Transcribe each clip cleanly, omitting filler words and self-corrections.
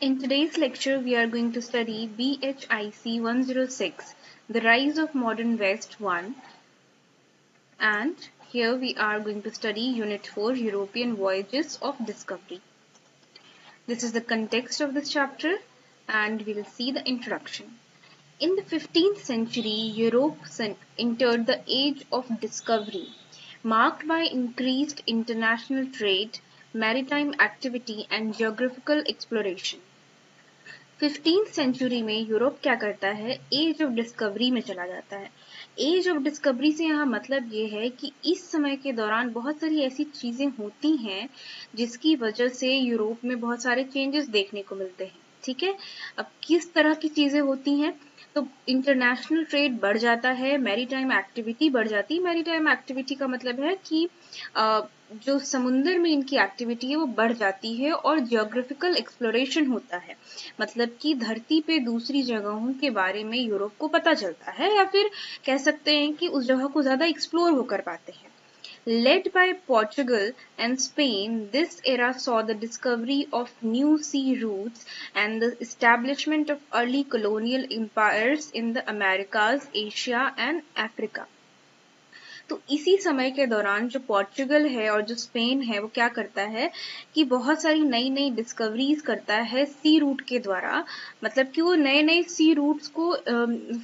In today's lecture, we are going to study BHIC 106, The Rise of Modern West 1, and here we are going to study Unit 4, European Voyages of Discovery. This is the context of this chapter, and we will see the introduction. In the 15th century, Europe entered the age of discovery, marked by increased international trade, maritime activity, and geographical exploration. 15th century में Europe क्या करता है, as of discovery में चला जाता है। As of discovery से यहाँ मतलब ये है कि इस समय के दौरान बहुत सारी ऐसी चीजें होती हैं जिसकी वजह से यूरोप में बहुत सारे चेंजेस देखने को मिलते हैं। ठीक है, अब किस तरह की चीजें होती हैं, तो इंटरनेशनल ट्रेड बढ़ जाता है, मैरीटाइम एक्टिविटी बढ़ जाती है। मैरीटाइम एक्टिविटी का मतलब है कि जो समुद्र में इनकी एक्टिविटी है वो बढ़ जाती है, और जियोग्राफिकल एक्सप्लोरेशन होता है, मतलब कि धरती पे दूसरी जगहों के बारे में यूरोप को पता चलता है, या फिर कह सकते हैं कि उस जगह को ज्यादा एक्सप्लोर वो कर पाते हैं। Led by Portugal and Spain, this era saw the discovery of new sea routes and the establishment of early colonial empires in the Americas, Asia and Africa. तो इसी समय के दौरान जो पोर्चुगल है और जो स्पेन है वो क्या करता है कि बहुत सारी नई नई डिस्कवरीज करता है सी रूट के द्वारा, मतलब कि वो नए नए सी रूट्स को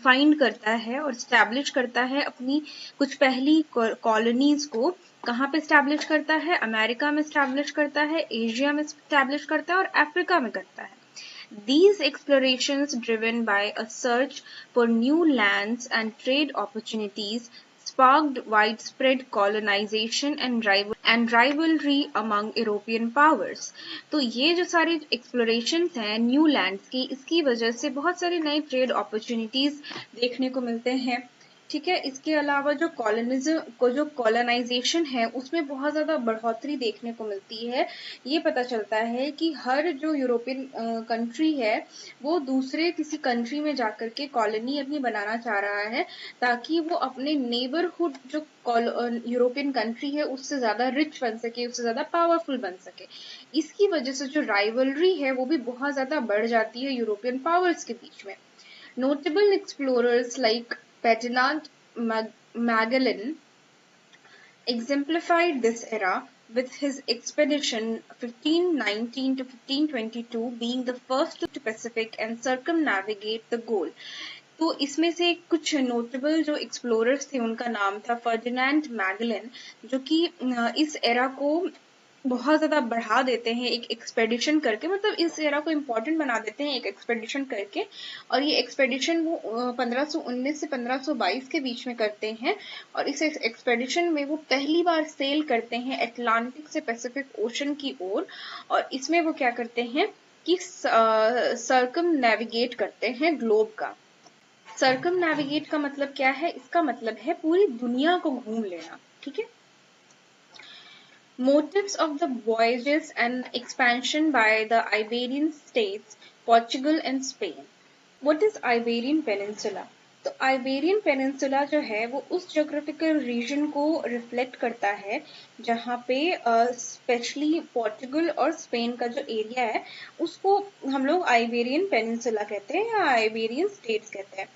फाइंड करता है और स्टैब्लिश करता है अपनी कुछ पहली कॉलोनीज को। कहाँ पे स्टैब्लिश करता है? अमेरिका में स्टैब्लिश करता है, एशिया में स्टैब्लिश करता है और अफ्रीका में करता है। These explorations, driven by a search for new lands and trade opportunities, sparked widespread colonization and rivalry among European powers. तो ये जो सारे explorations हैं न्यू लैंड्स की, इसकी वजह से बहुत सारे नए ट्रेड अपॉर्चुनिटीज देखने को मिलते हैं। ठीक है, इसके अलावा जो कॉलोनाइजेशन है उसमें बहुत ज्यादा बढ़ोतरी देखने को मिलती है। ये पता चलता है कि हर जो यूरोपियन कंट्री है वो दूसरे किसी कंट्री में जाकर के कॉलोनी अपनी बनाना चाह रहा है, ताकि वो अपने नेबरहुड जो यूरोपियन कंट्री है उससे ज्यादा रिच बन सके, उससे ज्यादा पावरफुल बन सके। इसकी वजह से जो राइवलरी है वो भी बहुत ज्यादा बढ़ जाती है यूरोपियन पावर्स के बीच में। Notable explorers like Ferdinand Magellan exemplified this era, with his expedition 1519 to 1522 being the first to Pacific and circumnavigate the goal. तो इसमें से कुछ नोटेबल जो एक्सप्लोरर्स थे उनका नाम था फर्डिनेंड मैगलन, जो कि इस एरा को बहुत ज्यादा बढ़ा देते हैं एक एक्सपेडिशन करके, मतलब इस एरा को इम्पोर्टेंट बना देते हैं एक एक्सपेडिशन करके। और ये एक्सपेडिशन वो 1519 से 1522 के बीच में करते हैं, और इस एक्सपेडिशन में वो पहली बार सेल करते हैं अटलांटिक से पैसिफिक ओशन की ओर। और इसमें वो क्या करते हैं कि सर्कम नेविगेट करते हैं ग्लोब का। सर्कम नेविगेट का मतलब क्या है? इसका मतलब है पूरी दुनिया को घूम लेना। ठीक है, Motives of the voyages and expansion by the Iberian states, Portugal and Spain. What is Iberian Peninsula? तो आइबेरियन पेनिनसुला जो है वो उस ज्योग्राफिकल रीजन को रिफ्लेक्ट करता है जहाँ पे स्पेशली पोर्चुगल और स्पेन का जो एरिया है उसको हम लोग आइबेरियन पेनिनसुला कहते हैं या आइबेरियन स्टेट्स कहते हैं।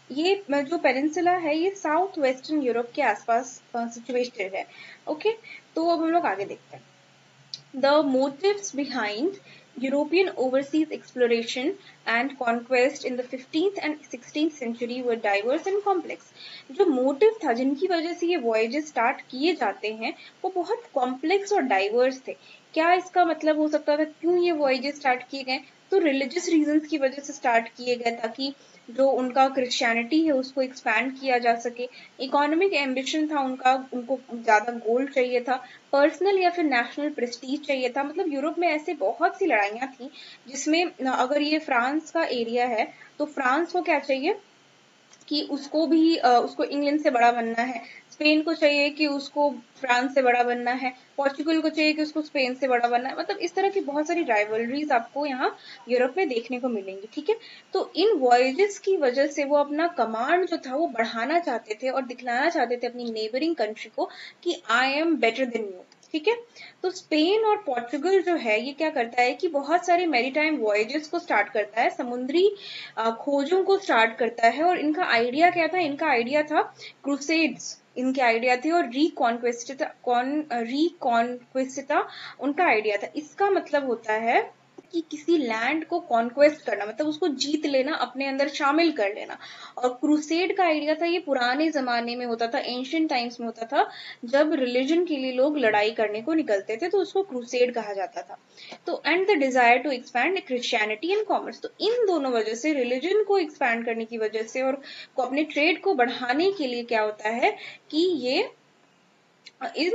ये जो पेनिनसुला है ये साउथ वेस्टर्न यूरोप के आसपास सिचुएटेड है। ओके, तो अब हम लोग आगे देखते हैं। The motives behind European overseas exploration and conquest in the 15th and 16th century were diverse and complex. जो मोटिव था जिनकी वजह से ये वॉयजेस स्टार्ट किए जाते हैं वो बहुत कॉम्प्लेक्स और डाइवर्स थे। क्या इसका मतलब हो सकता था क्यों ये वॉयजेस स्टार्ट किए गए? तो रिलीजियस रीजंस की वजह से स्टार्ट किए गए, ताकि जो उनका क्रिश्चियनिटी है उसको एक्सपैंड किया जा सके। इकोनॉमिक एम्बिशन था उनका, उनको ज्यादा गोल्ड चाहिए था, पर्सनल या फिर नेशनल प्रेस्टीज चाहिए था। मतलब यूरोप में ऐसे बहुत सी लड़ाइयां थी जिसमें अगर ये फ्रांस का एरिया है तो फ्रांस को क्या चाहिए कि उसको भी उसको इंग्लैंड से बड़ा बनना है, स्पेन को चाहिए कि उसको फ्रांस से बड़ा बनना है, पोर्चुगल को चाहिए कि उसको स्पेन से बड़ा बनना है। मतलब इस तरह की बहुत सारी राइवलरीज आपको यहाँ यूरोप में देखने को मिलेंगी। ठीक है, तो इन वॉयजेस की वजह से वो अपना कमांड जो था वो बढ़ाना चाहते थे और दिखलाना चाहते थे अपनी नेबरिंग कंट्री को कि I am better than you. ठीक है। तो स्पेन और पोर्चुगल जो है ये क्या करता है कि बहुत सारे मैरीटाइम वॉयजेस को स्टार्ट करता है, समुद्री खोजों को स्टार्ट करता है। और इनका आइडिया क्या था? इनका आइडिया था क्रूसेड्स, इनके आइडिया थे, और रिकॉन्क्विस्टा उनका आइडिया था। इसका मतलब होता है कि किसी लैंड को कॉन्क्वेस्ट करना, मतलब उसको जीत लेना, अपने अंदर शामिल कर लेना। और क्रूसेड का आइडिया था, ये पुराने जमाने में होता था, एंशियंट टाइम्स में होता था, जब रिलीजन के लिए लोग लड़ाई करने को निकलते थे, तो उसको क्रूसेड कहा जाता था। तो and the desire to expand Christianity and commerce, तो इन दोनों वजह से, रिलीजन को एक्सपैंड करने की वजह से और को अपने ट्रेड को बढ़ाने के लिए क्या होता है कि ये इन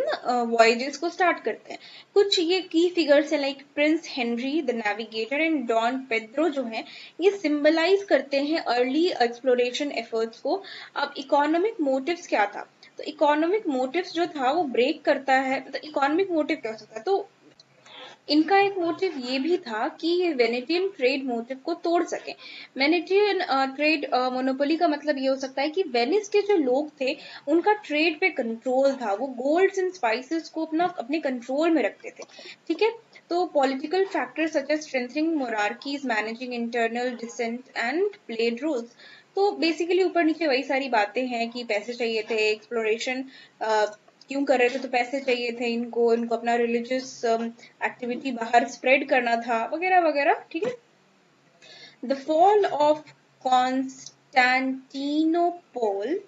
वॉयजेस को स्टार्ट करते हैं। कुछ ये की फिगर्स है, like Prince Henry the Navigator and Don Pedro जो है, ये सिंबलाइज करते हैं अर्ली एक्सप्लोरेशन एफर्ट्स को। अब इकोनॉमिक मोटिव्स क्या था? तो इकोनॉमिक मोटिव्स जो था वो ब्रेक करता है। तो इकोनॉमिक मोटिव क्या हो सकता है? तो इनका एक मोटिव ये भी था कि ये वेनेटियन ट्रेड मोटिव को तोड़ सके। वेनेटियन ट्रेड मोनोपोली का मतलब ये हो सकता है कि वेनिस के जो लोग थे उनका ट्रेड पे कंट्रोल था, वो गोल्ड्स एंड स्पाइसेस को अपने कंट्रोल में रखते थे। ठीक है। तो political factors such as strengthening monarchies, managing internal dissent and played roles. तो बेसिकली ऊपर नीचे वही सारी बातें हैं कि पैसे चाहिए थे, एक्सप्लोरेशन क्यों कर रहे थे, तो पैसे चाहिए थे इनको, अपना रिलीजियस एक्टिविटी बाहर स्प्रेड करना था, वगैरह वगैरह। ठीक है। The fall of Constantinople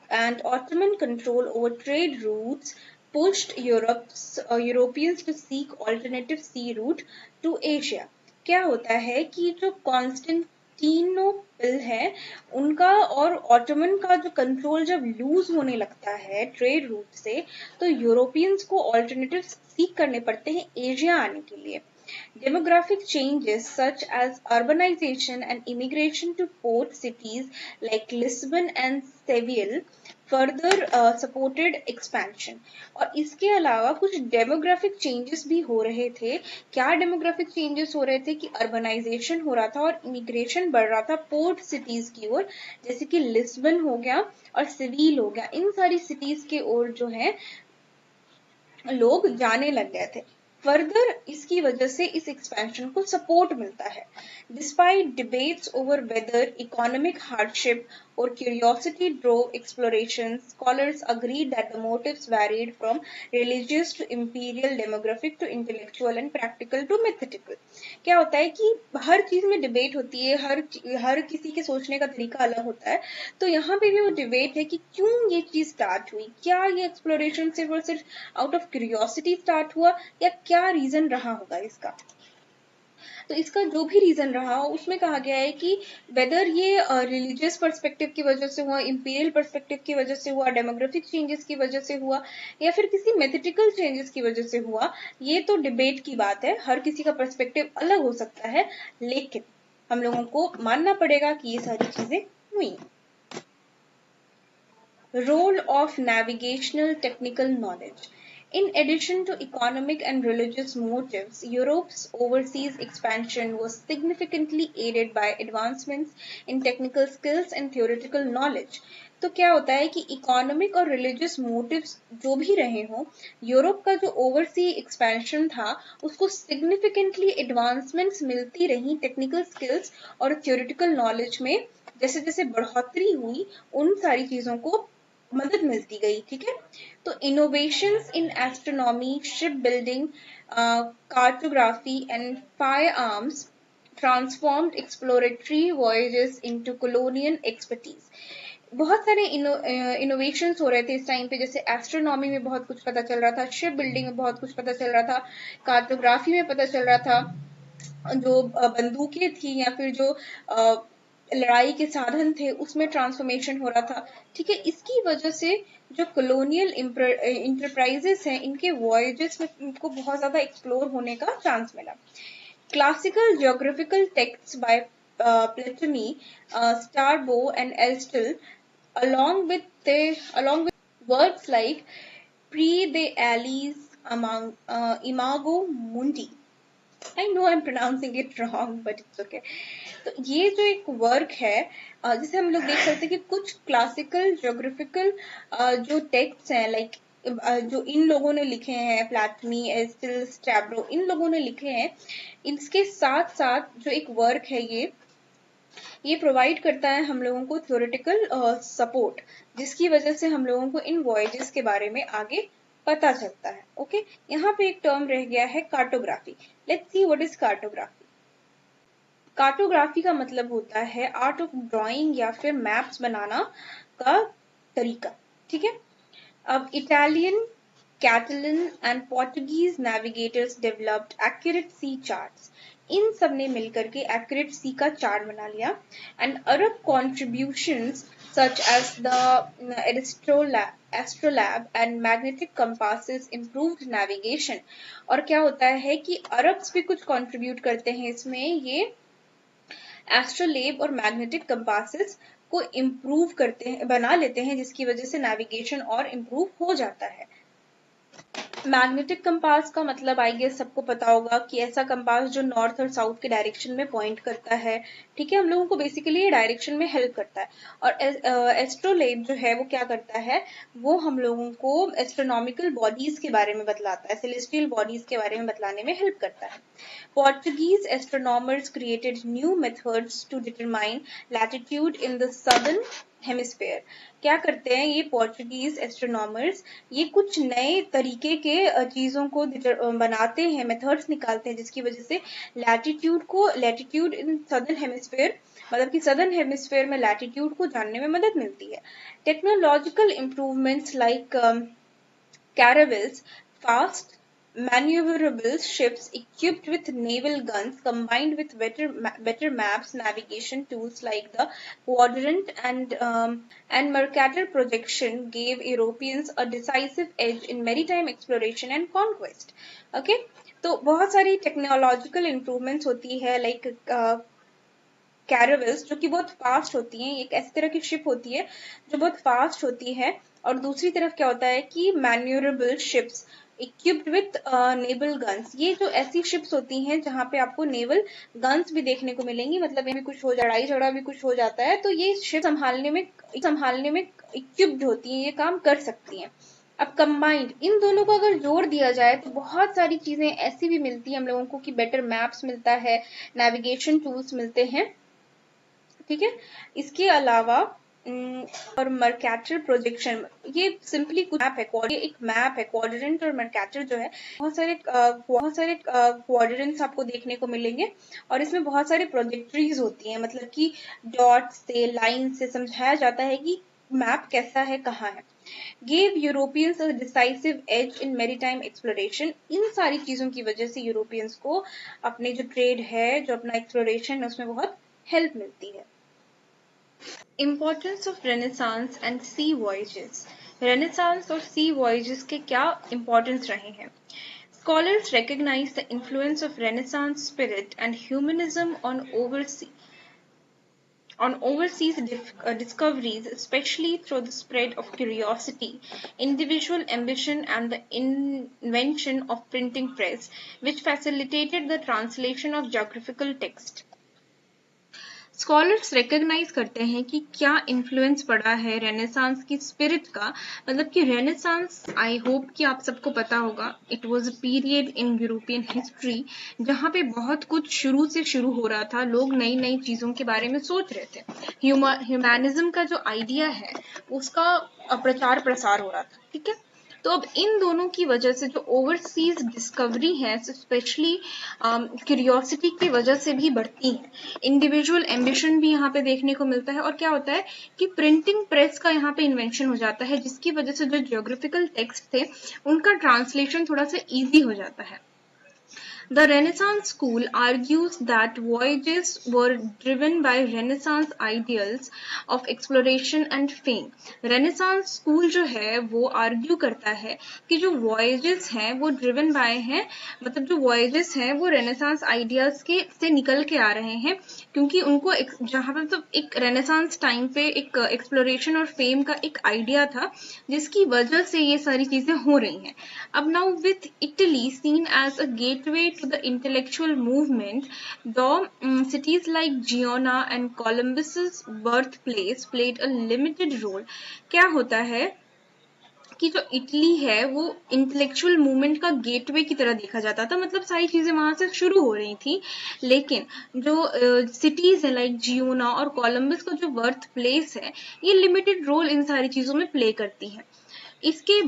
and Ottoman control over trade routes pushed Europeans to seek alternative sea route to Asia. क्या होता है कि जो कॉन्स्टेंटिनोपल है उनका और ऑटोमन का जो कंट्रोल जब लूज होने लगता है ट्रेड रूट से, तो यूरोपियंस को ऑल्टरनेटिव सीख करने पड़ते हैं एशिया आने के लिए। Demographic changes such as urbanization and immigration to port cities like Lisbon and Seville further supported expansion. और इसके अलावा कुछ डेमोग्राफिक चेंजेस भी हो रहे थे। क्या डेमोग्राफिक चेंजेस हो रहे थे? कि अर्बनाइजेशन हो रहा था और इमिग्रेशन बढ़ रहा था पोर्ट सिटीज की ओर, जैसे कि लिस्बन हो गया और सिविल हो गया। इन सारी सिटीज के ओर जो है लोग जाने लग गए थे। फर्दर इसकी वजह से इस एक्सपेंशन को सपोर्ट मिलता है। Despite debates over whether economic hardship और curiosity drove exploration, scholars agree that the motives varied from religious to imperial, demographic to intellectual and practical to methodical. क्या होता है कि हर चीज में डिबेट होती है, हर किसी के सोचने का तरीका अलग होता है। तो यहाँ पे भी वो डिबेट है कि क्यों ये चीज स्टार्ट हुई, क्या ये एक्सप्लोरेशन सिर्फ और सिर्फ आउट ऑफ क्यूरियोसिटी स्टार्ट हुआ, या क्या रीजन रहा होगा इसका। तो इसका जो भी रीजन रहा हो उसमें कहा गया है कि वेदर ये रिलीजियस पर्सपेक्टिव की वजह से हुआ, इंपीरियल पर्सपेक्टिव की वजह से हुआ, डेमोग्राफिक चेंजेस की वजह से हुआ, या फिर किसी मेथडिकल चेंजेस की वजह से हुआ, ये तो डिबेट की बात है, हर किसी का पर्सपेक्टिव अलग हो सकता है, लेकिन हम लोगों को मानना पड़ेगा कि ये सारी चीजें हुई। Role of navigational technical knowledge. In addition to economic and religious motives, Europe's overseas expansion was significantly aided by advancements in technical skills and theoretical knowledge. तो क्या होता है कि इकोनॉमिक और रिलीजियस मोटिव्स जो भी रहे हों, यूरोप का जो ओवरसी एक्सपेंशन था उसको सिग्निफिकेंटली एडवांसमेंट्स मिलती रही टेक्निकल स्किल्स और थ्योरेटिकल नॉलेज में। जैसे जैसे बढ़ोतरी हुई उन सारी चीजों को मदद मिलती गई। ठीक है। तो innovations in astronomy, ship building, cartography and fire arms transformed exploratory voyages into colonial expertise. बहुत सारे इनोवेशंस हो रहे थे इस टाइम पे, जैसे एस्ट्रोनॉमी में बहुत कुछ पता चल रहा था, शिप बिल्डिंग में बहुत कुछ पता चल रहा था, कार्टोग्राफी में पता चल रहा था, जो बंदूकें थी या फिर जो लड़ाई के साधन थे उसमें ट्रांसफॉर्मेशन हो रहा था। ठीक है। इसकी वजह से जो कॉलोनियल इंटरप्राइजेस हैं इनके वॉयजेस में इनको बहुत ज्यादा एक्सप्लोर होने का चांस मिला। Classical geographical texts by Ptolemy, Strabo and Aristotle, along with works like Pre de Aliis, Imago Mundi. I know I'm pronouncing it wrong, but it's okay. तो ये जो एक वर्क है जिसे हम लोग देख सकते हैं कि कुछ क्लासिकल ज्योग्राफिकल जो टेक्स्ट हैं, लाइक जो इन लोगों ने लिखे हैं, प्लेटनी, एस्टिल, स्ट्रैब्रो, इन लोगों ने लिखे हैं, इसके साथ साथ जो एक वर्क है ये प्रोवाइड करता है हम लोगों को थ्योरेटिकल सपोर्ट, जिसकी वजह से हम लोगों को इन वॉयजेस के बारे में आगे पता चलता है। ओके, यहाँ पे एक टर्म रह गया है cartography. Let's see what is cartography. Cartography का मतलब होता है आर्ट ऑफ ड्राइंग या फिर मैप्स बनाना का तरीका। ठीक है, अब Italian, Catalan and Portuguese navigators developed accurate sea charts. इन सब ने मिलकर के एक्यूरेट सी का चार्ट बना लिया। And Arab contributions such as the astrolabe and magnetic compasses improved navigation. और क्या होता है कि अरब्स भी कुछ कंट्रीब्यूट करते हैं इसमें, ये एस्ट्रोलेब और मैग्नेटिक कंपासेस को इम्प्रूव करते हैं, बना लेते हैं, जिसकी वजह से नेविगेशन और इम्प्रूव हो जाता है। मैग्नेटिक कंपास का मतलब आई गेस सबको पता होगा कि ऐसा कंपास जो नॉर्थ और साउथ के डायरेक्शन में पॉइंट करता है। ठीक है, हम लोगों को बेसिकली ये डायरेक्शन में हेल्प करता है। और एस्ट्रोलेब जो है वो क्या करता है, वो हम लोगों को एस्ट्रोनॉमिकल बॉडीज के बारे में बतलाता है, सेलेस्टियल बॉडीज के बारे में बतलाने में हेल्प करता है। Portuguese astronomers created new methods to determine latitude in the southern hemisphere. क्या करते हैं ये पोर्चुगीज एस्ट्रोनॉमर्स, ये कुछ नए तरीके के चीजों को बनाते हैं, मेथड्स निकालते हैं, जिसकी वजह से लैटिट्यूड इन सदर्न हेमिस्फेयर, मतलब कि सदर्न हेमिस्फेयर में लैटिट्यूड को जानने में मदद मिलती है। Technological improvements like caravels, fast maneuverable ships equipped with naval guns combined with better maps, navigation tools like the quadrant and Mercator projection gave Europeans a decisive edge in maritime exploration and conquest. Okay, तो बहुत सारी technological improvements होती है, like कैरावल्स जो कि बहुत fast होती हैं, एक ऐसी तरह की शिप होती है जो बहुत फास्ट होती है। और दूसरी तरफ क्या होता है कि maneuverable ships equipped with naval guns, ये जो ऐसी शिप्स होती हैं जहां पे आपको नेवल गन्स भी देखने को मिलेंगी, मतलब यहाँ भी कुछ हो लड़ाई झगड़ा भी कुछ हो जाता है तो ये शिप संभालने में इक्विप्ड होती हैं, ये काम कर सकती हैं। अब कंबाइंड इन दोनों को अगर जोड़ दिया जाए तो बहुत सारी चीजें ऐसी भी मिलती है हम लोगों को कि बेटर मैप्स मिलता है, नेविगेशन टूल्स मिलते हैं। ठीक है, इसके अलावा और मर्कैटर प्रोजेक्शन, ये सिंपली कुछ मैप है, एक मैप है। क्वाड्रेंट और मर्कैटर जो है, बहुत सारे क्वाड्रेंट्स आपको देखने को मिलेंगे और इसमें बहुत सारे प्रोजेक्टरीज होती हैं, मतलब कि डॉट से, लाइन से समझाया जाता है कि मैप कैसा है, कहाँ है। Gave Europeans a decisive edge in maritime exploration. इन सारी चीजों की वजह से यूरोपियंस को अपने जो ट्रेड है, जो अपना एक्सप्लोरेशन है, उसमें बहुत हेल्प मिलती है। Importance of Renaissance and sea voyages. Renaissance और sea voyages के क्या importance रहे हैं? Scholars recognize the influence of Renaissance spirit and humanism on overseas discoveries, especially through the spread of curiosity, individual ambition, and the invention of printing press, which facilitated the translation of geographical text. Scholars recognise करते हैं कि क्या influence पड़ा है renaissance की spirit का, मतलब कि रेनेसांस, आई होप कि आप सबको पता होगा, it was a period in European history जहां पे बहुत कुछ शुरू से शुरू हो रहा था, लोग नई नई चीजों के बारे में सोच रहे थे, ह्यूमैनिज्म का जो आइडिया है उसका प्रचार प्रसार हो रहा था। ठीक है, तो अब इन दोनों की वजह से जो ओवरसीज डिस्कवरी है, स्पेशली क्यूरियोसिटी की वजह से भी बढ़ती है, इंडिविजुअल एम्बिशन भी यहाँ पे देखने को मिलता है। और क्या होता है कि प्रिंटिंग प्रेस का यहाँ पे इन्वेंशन हो जाता है, जिसकी वजह से जो जियोग्राफिकल टेक्स्ट थे उनका ट्रांसलेशन थोड़ा सा इजी हो जाता है। The Renaissance school argues that voyages were driven by Renaissance ideals of exploration and fame. Renaissance school जो है वो argue करता है कि जो voyages हैं वो driven by हैं, मतलब जो voyages हैं वो Renaissance ideals के से निकल के आ रहे हैं, क्योंकि उनको जहाँ पे तो एक Renaissance टाइम पे एक exploration और fame का एक idea था, जिसकी वजह से ये सारी चीजें हो रही हैं। अब now with Italy seen as a gateway to the intellectual movement, though cities like Genoa and Columbus's birthplace played a limited role. क्या होता है कि जो इटली है वो इंटेलेक्चुअल मूवमेंट का गेटवे की तरह देखा जाता था, मतलब सारी चीजें वहां से शुरू हो रही थी। लेकिन जो सिटीज है लाइक जियोना और कोलंबस का जो बर्थ प्लेस है, ये लिमिटेड रोल इन सारी चीजों में प्ले करती है। इसके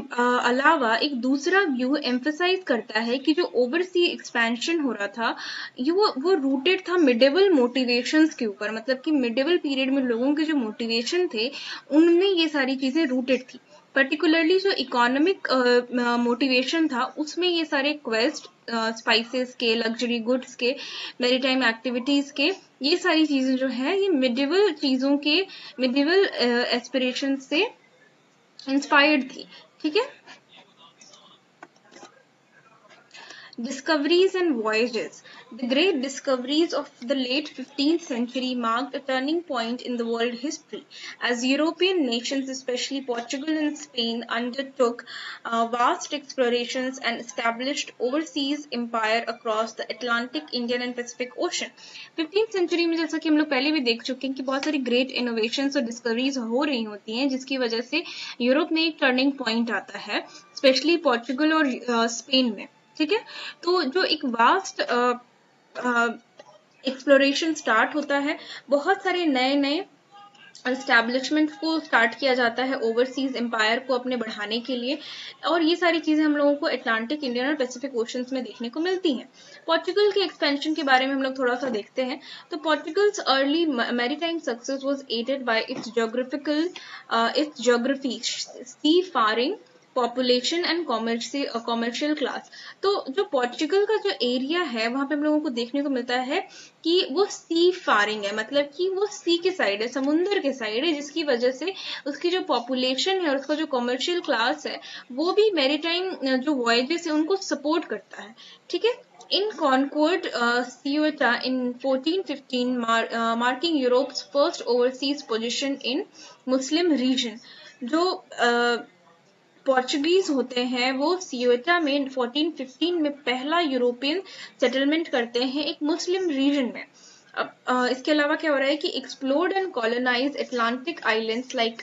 अलावा एक दूसरा व्यू एम्फसाइज करता है कि जो ओवरसी एक्सपेंशन हो रहा था ये वो रूटेड था मिडेवल मोटिवेशंस के ऊपर, मतलब कि मिडेवल पीरियड में लोगों के जो मोटिवेशन थे उनमें ये सारी चीजें रूटेड थी। पर्टिकुलरली जो इकोनॉमिक मोटिवेशन था उसमें ये सारे क्वेस्ट, स्पाइसेस के, लग्जरी गुड्स के, मैरीटाइम एक्टिविटीज के, ये सारी चीजें जो है ये मिडेवल चीजों के, मिडेवल एस्पिरेशन से इंस्पायर्ड थी। ठीक है। Discoveries and voyages. The great discoveries of the late 15th century marked a turning point in the world history, as European nations, especially Portugal and Spain, undertook vast explorations and established overseas empire across the Atlantic, Indian and Pacific Ocean. 15th century में जैसा कि हम लोग पहले भी देख चुके हैं कि बहुत सारी great innovations और discoveries हो रही होती हैं, जिसकी वजह से यूरोप में एक turning point आता है, स्पेशली पोर्चुगल और स्पेन में। ठीक है। तो जो एक वास्ट एक्सप्लोरेशन स्टार्ट होता है, बहुत सारे नए नए एस्टैब्लिशमेंट को स्टार्ट किया जाता है ओवरसीज एम्पायर को अपने बढ़ाने के लिए, और ये सारी चीजें हम लोगों को अटलांटिक, इंडियन और पैसिफिक ओशंस में देखने को मिलती हैं। पोर्चुगल के एक्सपेंशन के बारे में हम लोग थोड़ा सा देखते हैं। तो Portugal's early maritime success was aided by its geography, seafaring population and commercial class. तो जो पोर्चुगल का जो एरिया है वहां पे हम लोगों को देखने को मिलता है कि वो सी फारिंग है, मतलब कि वो सी के साइड है, समुद्र के साइड है, जिसकी वजह से उसकी जो पॉपुलेशन है और उसका जो कॉमर्शियल क्लास है वो भी मैरीटाइम जो वॉयजेस है उनको सपोर्ट करता है। ठीक है। In conquered Ceuta in 1415, marking Europe's first overseas position in Muslim region. जो पोर्चुगीज होते हैं वो सियोटा में 1415 में पहला यूरोपियन सेटलमेंट करते हैं एक मुस्लिम रीजन में। अब इसके अलावा क्या हो रहा है कि explored and colonize Atlantic islands like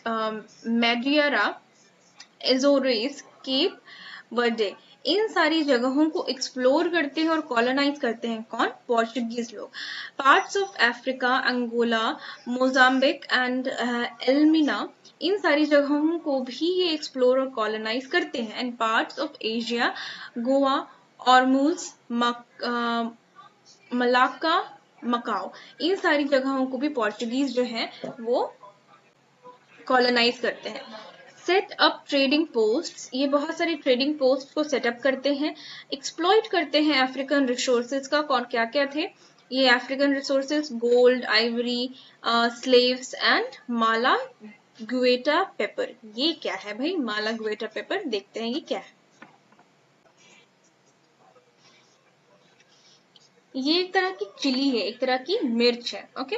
Madeira, Azores, Cape Verde, इन सारी जगहों को एक्सप्लोर करते हैं और कॉलोनाइज करते हैं कौन? पोर्चुगीज लोग। Parts of Africa, Angola, Mozambique and Elmina, इन सारी जगहों को भी ये एक्सप्लोर और कॉलोनाइज करते हैं। And parts of Asia, Goa, Hormuz, Malacca, Macao, इन सारी जगहों को भी पोर्चुगीज जो है वो कॉलोनाइज करते हैं। सेट अप ट्रेडिंग पोस्ट्स, ये बहुत सारी ट्रेडिंग पोस्ट को सेटअप करते हैं। एक्सप्लॉइट करते हैं अफ्रीकन रिसोर्सेज का, कौन क्या क्या थे ये African resources? Gold, ivory, slaves and malagueta pepper. ये क्या है भाई माला गुएटा पेपर? देखते हैं ये क्या है। ये एक तरह की चिली है, एक तरह की मिर्च है। Okay.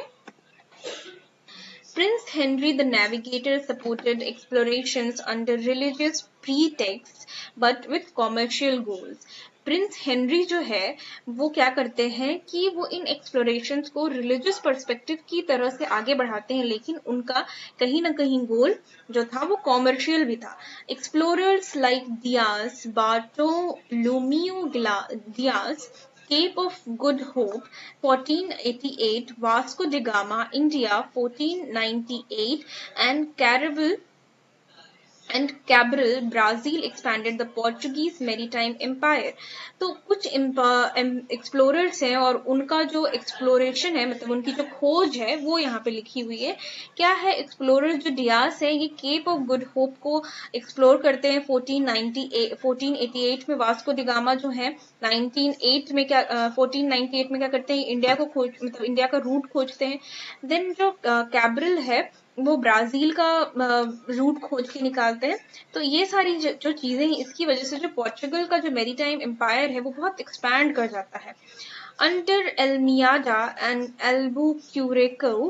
Prince Henry the Navigator supported explorations under religious pretexts but with commercial goals. Prince Henry जो है वो क्या करते हैं कि वो इन एक्सप्लोरेशंस को रिलीजियस पर्सपेक्टिव की तरह से आगे बढ़ाते हैं, लेकिन उनका कहीं ना कहीं गोल जो था वो कॉमर्शियल भी था। Explorers like Dias, Bartolomeu Dias, Cape of Good Hope 1488, Vasco da Gama, India 1498, and Cabral, Brazil expanded the Portuguese maritime empire. तो कुछ एक्सप्लोरर्स हैं और उनका जो एक्सप्लोरेशन है, मतलब उनकी जो खोज है वो यहाँ पे लिखी हुई है। क्या है? एक्सप्लोरर जो डियास है ये केप ऑफ गुड होप को एक्सप्लोर करते हैं 1488 में। वास्को डी गामा जो है 1498 में क्या करते हैं? इंडिया को मतलब इंडिया का रूट खोजते हैं। देन जो कैब्रल है वो ब्राजील का रूट खोज के निकालते हैं। तो ये सारी जो चीजें हैं इसकी वजह से जो पोर्चुगल का जो मैरीटाइम एम्पायर है वो बहुत एक्सपैंड कर जाता है। Under Almeida and Albuquerque,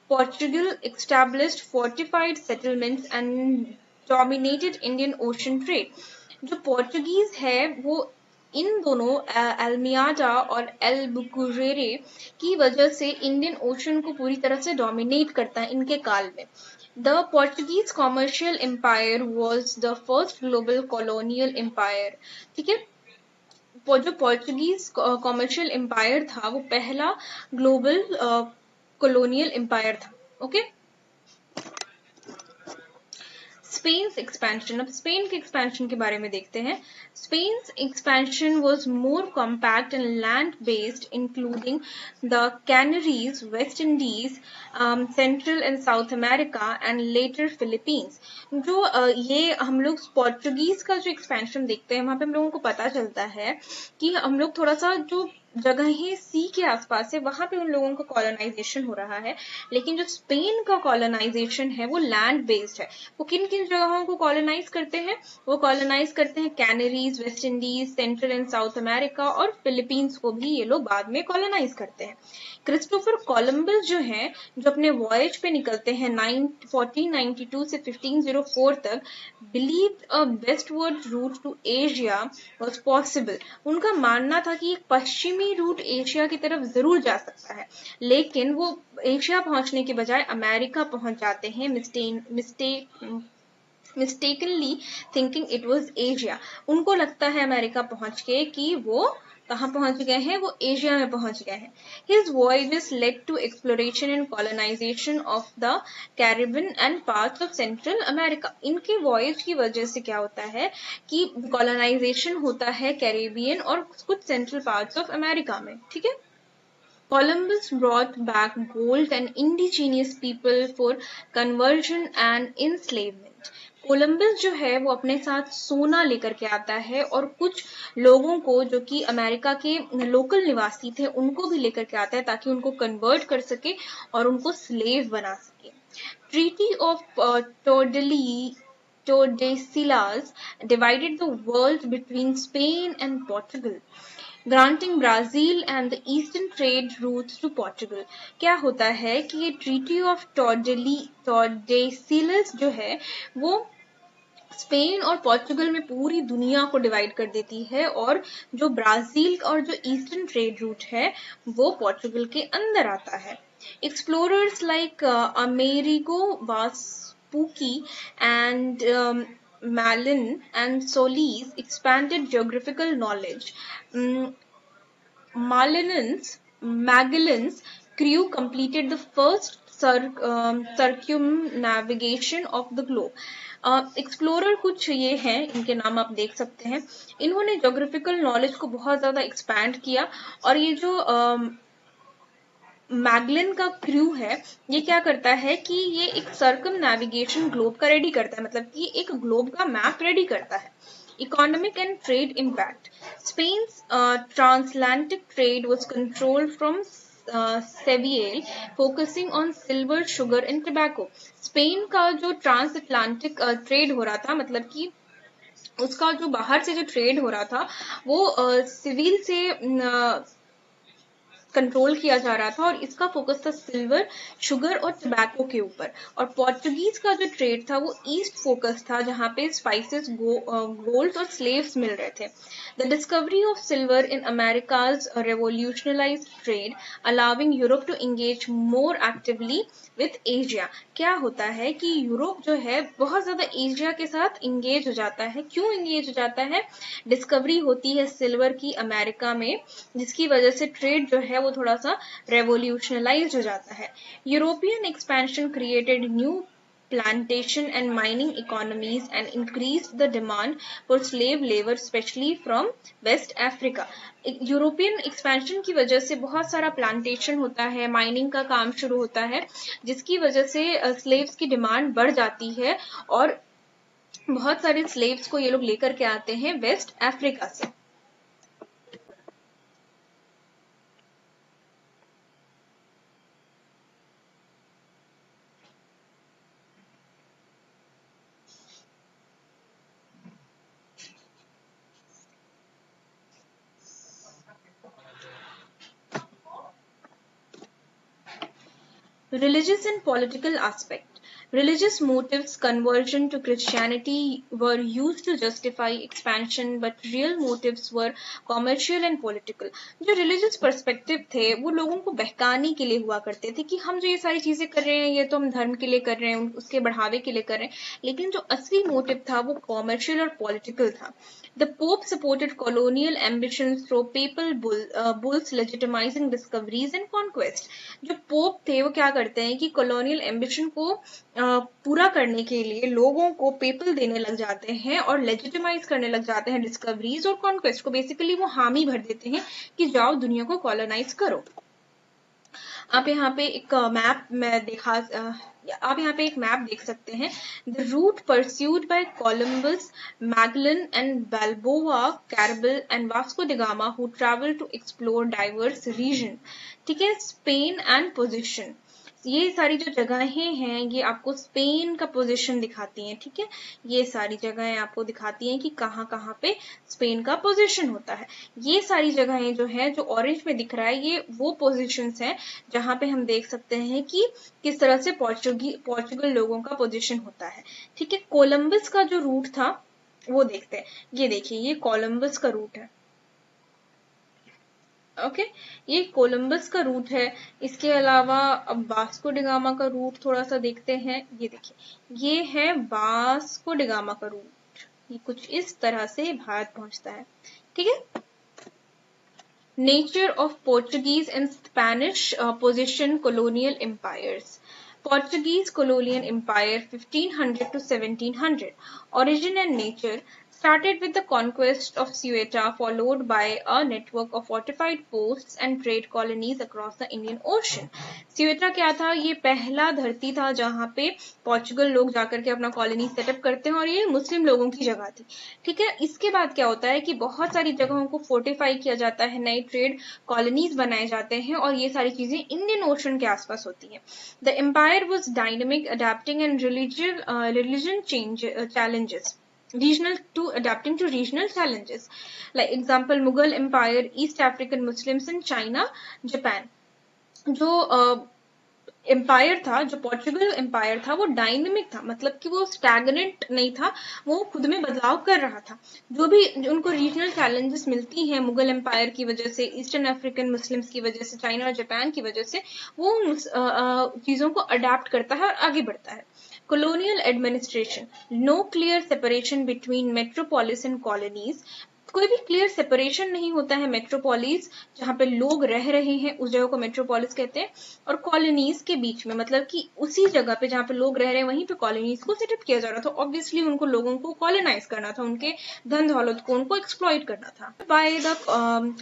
Portugal established fortified settlements and dominated Indian Ocean trade. जो पोर्चुगीज है वो इन दोनों अल्मियाडा और एल्बुकुरेरे की वजह से इंडियन ओशन को पूरी तरह से डोमिनेट करता है इनके काल में। The Portuguese commercial empire was the first global colonial empire। ठीक है, जो पोर्चुगीज कॉमर्शियल एम्पायर था वो पहला ग्लोबल कॉलोनियल एम्पायर था। Okay, spans expansion. अब स्पेन के एक्सपेंशन के बारे में देखते हैं। Spans expansion was more compact and land based, including the कैनरीज, West Indies, central and south America and later Philippines. जो ये हम लोग पोर्चुगीज का जो एक्सपेंशन देखते हैं वहां पे हम लोगों को पता चलता है कि हम लोग थोड़ा सा जो जगहें सी के आसपास है वहां पे उन लोगों का कॉलोनाइजेशन हो रहा है, लेकिन जो स्पेन का कॉलोनाइजेशन है वो लैंड बेस्ड है। वो किन किन जगहों को कॉलोनाइज करते हैं? वो कॉलोनाइज करते हैं कैनरीज, West Indies, central and south America और फिलीपींस को भी ये लोग बाद में कॉलोनाइज करते हैं। क्रिस्टोफर कोलंबस जो है, जो अपने वॉयज पे निकलते हैं 1492 से 1504 तक, believed a westward route to Asia was possible. उनका मानना था कि एक पश्चिमी रूट एशिया की तरफ जरूर जा सकता है, लेकिन वो एशिया पहुंचने के बजाय अमेरिका पहुंच जाते हैं, mistakenly thinking it was Asia. उनको लगता है अमेरिका पहुंच के कि वो कहाँ पहुंच गए हैं, वो एशिया में पहुंच गए हैं। His voyages led to exploration and colonization of the Caribbean and parts of Central America। इनके वॉयज की वजह से क्या होता है कि कॉलोनाइजेशन होता है कैरेबियन और कुछ सेंट्रल पार्ट्स ऑफ अमेरिका में। ठीक है, Columbus brought back gold and indigenous people for conversion and enslavement। Columbus जो है वो अपने साथ सोना लेकर के आता है और कुछ लोगों को जो कि अमेरिका के लोकल निवासी थे उनको भी लेकर के आता है ताकि उनको कन्वर्ट कर सके और उनको स्लेव बना सके। Treaty of Tordesillas divided the world between Spain and Portugal, granting Brazil and the eastern trade routes to Portugal। क्या होता है कि ये ट्रीटी ऑफ टॉर्डेसिलस जो है वो स्पेन और पोर्चुगल में पूरी दुनिया को डिवाइड कर देती है, और जो ब्राजील और जो ईस्टर्न ट्रेड रूट है वो पोर्चुगल के अंदर आता है। Explorers like Amerigo Vespucci and Malin and Solis expanded geographical knowledge। Magellan's crew completed the first circumnavigation of the globe। Explorer कुछ ये हैं, इनके नाम आप देख सकते हैं। इन्होंने ज्योग्राफिकल नॉलेज को बहुत ज्यादा एक्सपैंड किया, और ये जो मैगलन का क्रू है ये क्या करता है कि ये एक सर्कम नेविगेशन ग्लोब का रेडी करता है, मतलब कि एक ग्लोब का मैप रेडी करता है। Economic and trade impact। Spain's transatlantic trade was controlled from Seville, focusing on silver, sugar and tobacco। Spain का जो ट्रांस अटलांटिक ट्रेड हो रहा था, मतलब कि उसका जो बाहर से जो ट्रेड हो रहा था वो सिविल से कंट्रोल किया जा रहा था, और इसका फोकस था सिल्वर, शुगर और टबैको के ऊपर। और पोर्चुगीज का जो ट्रेड था वो ईस्ट फोकस था, जहां पे स्पाइसेस, गोल्ड और स्लेव्स मिल रहे थे। The discovery of silver in Americas revolutionized trade, allowing Europe to engage more actively with Asia. क्या होता है कि यूरोप जो है बहुत ज्यादा एशिया के साथ इंगेज हो जाता है। क्यों इंगेज हो जाता है? डिस्कवरी होती है सिल्वर की अमेरिका में, जिसकी वजह से ट्रेड जो है वो थोड़ा सा रेवोल्यूशनलाइज हो जाता है। European expansion created new plantation and mining economies and increased the demand for slave labor, especially from West Africa। European expansion की वजह से बहुत सारा प्लांटेशन होता है, माइनिंग का काम शुरू होता है, जिसकी वजह से स्लेव्स की डिमांड बढ़ जाती है, और बहुत सारे स्लेव्स को ये लोग लेकर के आते हैं वेस्ट अफ्रीका से। Religious and political aspect। Religious motives, conversion to Christianity were used to justify expansion, but real motives were commercial and political. जो religious perspective थे वो लोगों को बहकाने के लिए हुआ करते थे कि हम जो ये सारी चीजें कर रहे हैं ये तो हम धर्म के लिए कर रहे हैं, उसके बढ़ावे के लिए कर रहे हैं, लेकिन जो असली मोटिव था वो कॉमर्शियल और पॉलिटिकल था. The Pope supported colonial ambitions through papal bulls legitimizing discoveries and conquest. जो पोप थे वो क्या करते हैं कि colonial ambition को पूरा करने के लिए लोगों को पेपल देने लग जाते हैं और लेजिटिमाइज करने लग जाते हैं डिस्कवरीज और कॉन्क्वेस्ट को. बेसिकली वो हामी भर देते हैं कि जाओ दुनिया को कॉलोनाइज करो. आप यहाँ पे एक मैप देख सकते हैं. The route pursued by Columbus, Magellan and Balboa, Cabral and Vasco da Gama who travel to explore diverse region. ठीक है, स्पेन एंड पोजीशन, ये सारी जो जगहें हैं ये आपको स्पेन का पोजीशन दिखाती हैं. ठीक है, ये सारी जगहें आपको दिखाती हैं कि कहाँ कहाँ पे स्पेन का पोजीशन होता है. ये सारी जगहें जो है, जो ऑरेंज में दिख रहा है, ये वो पोजीशंस हैं जहाँ पे हम देख सकते हैं कि किस तरह से पोर्चुगल लोगों का पोजीशन होता है. ठीक है, कोलंबस का जो रूट था वो देखते हैं. ये देखिए, ये कोलंबस का रूट है. ओके, ये कोलंबस का रूट है. इसके अलावा अब वास्को डी गामा का रूट थोड़ा सा देखते हैं. ये देखिए, ये है वास्को डी गामा का रूट. ये कुछ इस तरह से भारत पहुंचता है. ठीक है. Nature of Portuguese and Spanish position colonial empires. Portuguese colonial empire 1500 to 1700. Origin and nature started with the conquest of Ceuta, followed by a network of fortified posts and trade colonies across the Indian Ocean. Ceuta क्या था? ये पहला धरती था जहाँ पे Portugal लोग जाकर के अपना कॉलोनी सेटअप करते हैं और ये मुस्लिम लोगों की जगह थी. ठीक है, इसके बाद क्या होता है कि बहुत सारी जगहों को फोर्टिफाई किया जाता है, नए ट्रेड कॉलोनीज बनाए जाते हैं और ये सारी चीजें इंडियन ओशन के आसपास होती हैं. The empire was dynamic, adapting and religion challenges. Adapting to regional challenges. Like example, Mughal Empire, East African Muslims in China, Japan. जो एम्पायर था, जो पोर्चुगल एम्पायर था, वो डायनेमिक था, मतलब कि वो स्टैगनेंट नहीं था, वो खुद में बदलाव कर रहा था. जो भी उनको रीजनल चैलेंजेस मिलती हैं मुगल एम्पायर की वजह से, ईस्टर्न अफ्रीकन मुस्लिम्स की वजह से, चाइना और जापान की वजह से, वो उन चीजों को अडेप्ट करता है और आगे बढ़ता है. Colonial administration, no clear separation between metropolis and colonies. कोई भी क्लियर सेपरेशन नहीं होता है मेट्रोपोलिस, जहाँ पे लोग रह रहे हैं उस जगह को मेट्रोपोलिस कहते हैं, और कॉलोनीज के बीच में, मतलब कि उसी जगह पे जहाँ पे लोग रह रहे हैं वहीं पे कॉलोनीज को सेटअप किया जा रहा था. ऑब्वियसली उनको लोगों को कॉलोनाइज करना था, उनके धन दौलत को उनको एक्सप्लॉइट करना था. By the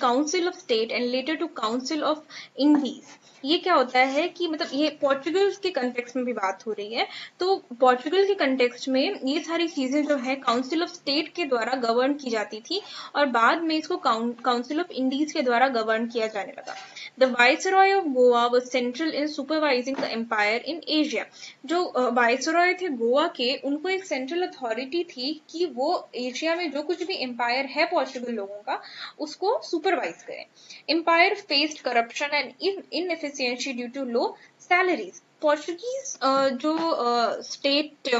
Council of State and later to Council of Indies. ये क्या होता है कि मतलब ये पोर्चुगल के कंटेक्स्ट में भी बात हो रही है, तो पोर्चुगल के कंटेक्स्ट में ये सारी चीजें जो है काउंसिल ऑफ स्टेट के द्वारा गवर्न की जाती थी और बाद में इसको काउंसिल ऑफ इंडीज के द्वारा गवर्न किया जाने लगा. The viceroy of Goa was central in supervising the empire in Asia. जो वाइसरॉय थे गोवा के, उनको एक सेंट्रल अथॉरिटी थी कि वो एशिया में जो कुछ भी एम्पायर है पोर्चुगल लोगों का उसको सुपरवाइज करें. Empire faced corruption and inefficiency due to low salaries. Portuguese जो स्टेट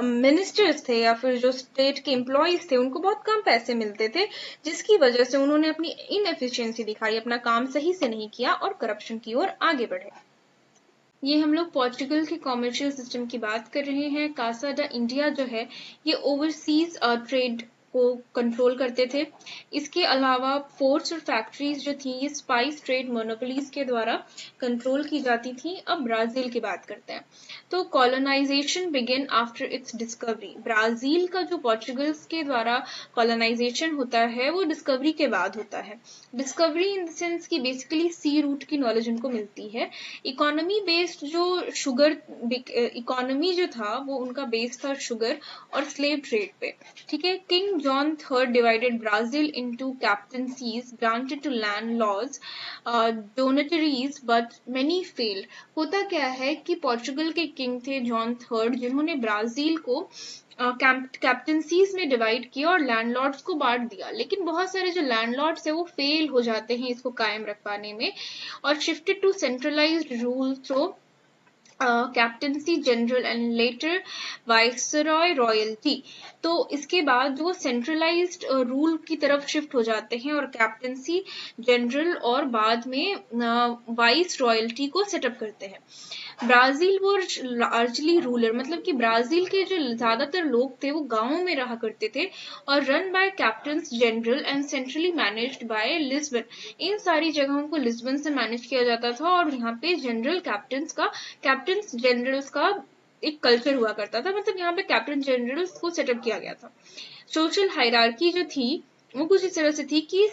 मिनिस्टर्स थे या फिर जो स्टेट के एम्प्लॉयज थे उनको बहुत कम पैसे मिलते थे, जिसकी वजह से उन्होंने अपनी इनएफिशिएंसी दिखाई, अपना काम सही से नहीं किया और करप्शन की ओर आगे बढ़े. ये हम लोग पोर्चुगल के कॉमर्शियल सिस्टम की बात कर रहे हैं. कासा ड इंडिया जो है ये ओवरसीज ट्रेड को कंट्रोल करते थे. इसके अलावा पोर्ट्स और फैक्ट्रीज जो थी ये स्पाइस ट्रेड मोनोपोलीज के द्वारा कंट्रोल की जाती थी. अब ब्राजील की बात करते हैं. तो colonisation begin after its discovery. Brazil का जो पोर्चुगल्स के द्वारा कॉलोनाइजेशन होता है वो डिस्कवरी के बाद होता है. डिस्कवरी इन द सेंस कि बेसिकली सी रूट की नॉलेज उनको मिलती है. इकोनॉमी बेस्ड जो शुगर इकोनॉमी जो था वो उनका बेस था शुगर और स्लेव ट्रेड पे. ठीक है. King John III divided Brazil into captaincies granted to landlords, donatories, but many failed. होता क्या है कि पोर्चुगल के किंग थे जॉन थर्ड, जिन्होंने ब्राजील को कैप्टेंसीज में डिवाइड किया और लैंडलॉर्ड्स को बांट दिया, लेकिन बहुत सारे जो लैंडलॉर्ड्स है वो फेल हो जाते हैं इसको कायम रख पाने में और shifted to centralised rule through captaincy general and later viceroy royalty. तो इसके बाद जो सेंट्रलाइज्ड रूल की तरफ शिफ्ट हो जाते हैं और कैप्टनसी जनरल और बाद में वाइस रॉयल्टी को सेटअप करते हैं। ब्राजील वो लार्जली रूरल, मतलब कि ब्राजील के जो ज्यादातर लोग थे वो गांवों में रहा करते थे और run by captains general and centrally managed by Lisbon. इन सारी जगहों को लिस्बन से मैनेज किया जाता था और यहाँ पे कैप्टन्स जनरल्स का एक कल्चर हुआ करता था, मतलब यहाँ पे कैप्टन जनरल्स को सेटअप किया गया था। सोशल हायरार्की जो थी वो कुछ इस तरह से थी कि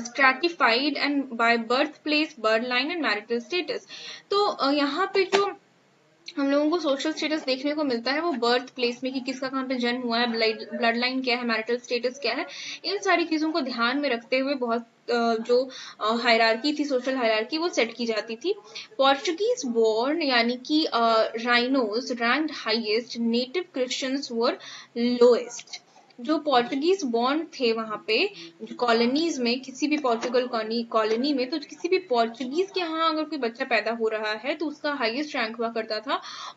stratified and by birthplace, birth line and marital status। तो यहाँ पे जो हम लोगों को सोशल स्टेटस देखने को मिलता है वो बर्थ प्लेस में कि किसका कहाँ पे जन्म हुआ है, ब्लड लाइन क्या है, मैरिटल स्टेटस क्या है, इन सारी चीजों को ध्यान में रखते हुए बहुत जो हायरार्की थी, सोशल हायरार्की, वो सेट की जाती थी। पोर्चुगीज बॉर्न यानी कि reinos ranked highest, native Christians were lowest. जो पोर्चुगीज बॉर्न थे वहां पे कॉलोनीज में, किसी भी पोर्चुगल कॉलोनी में, तो किसी भी पोर्चुगीज के यहाँ अगर कोई बच्चा पैदा हो रहा है तो उसका हाईएस्ट रैंक हुआ करता था।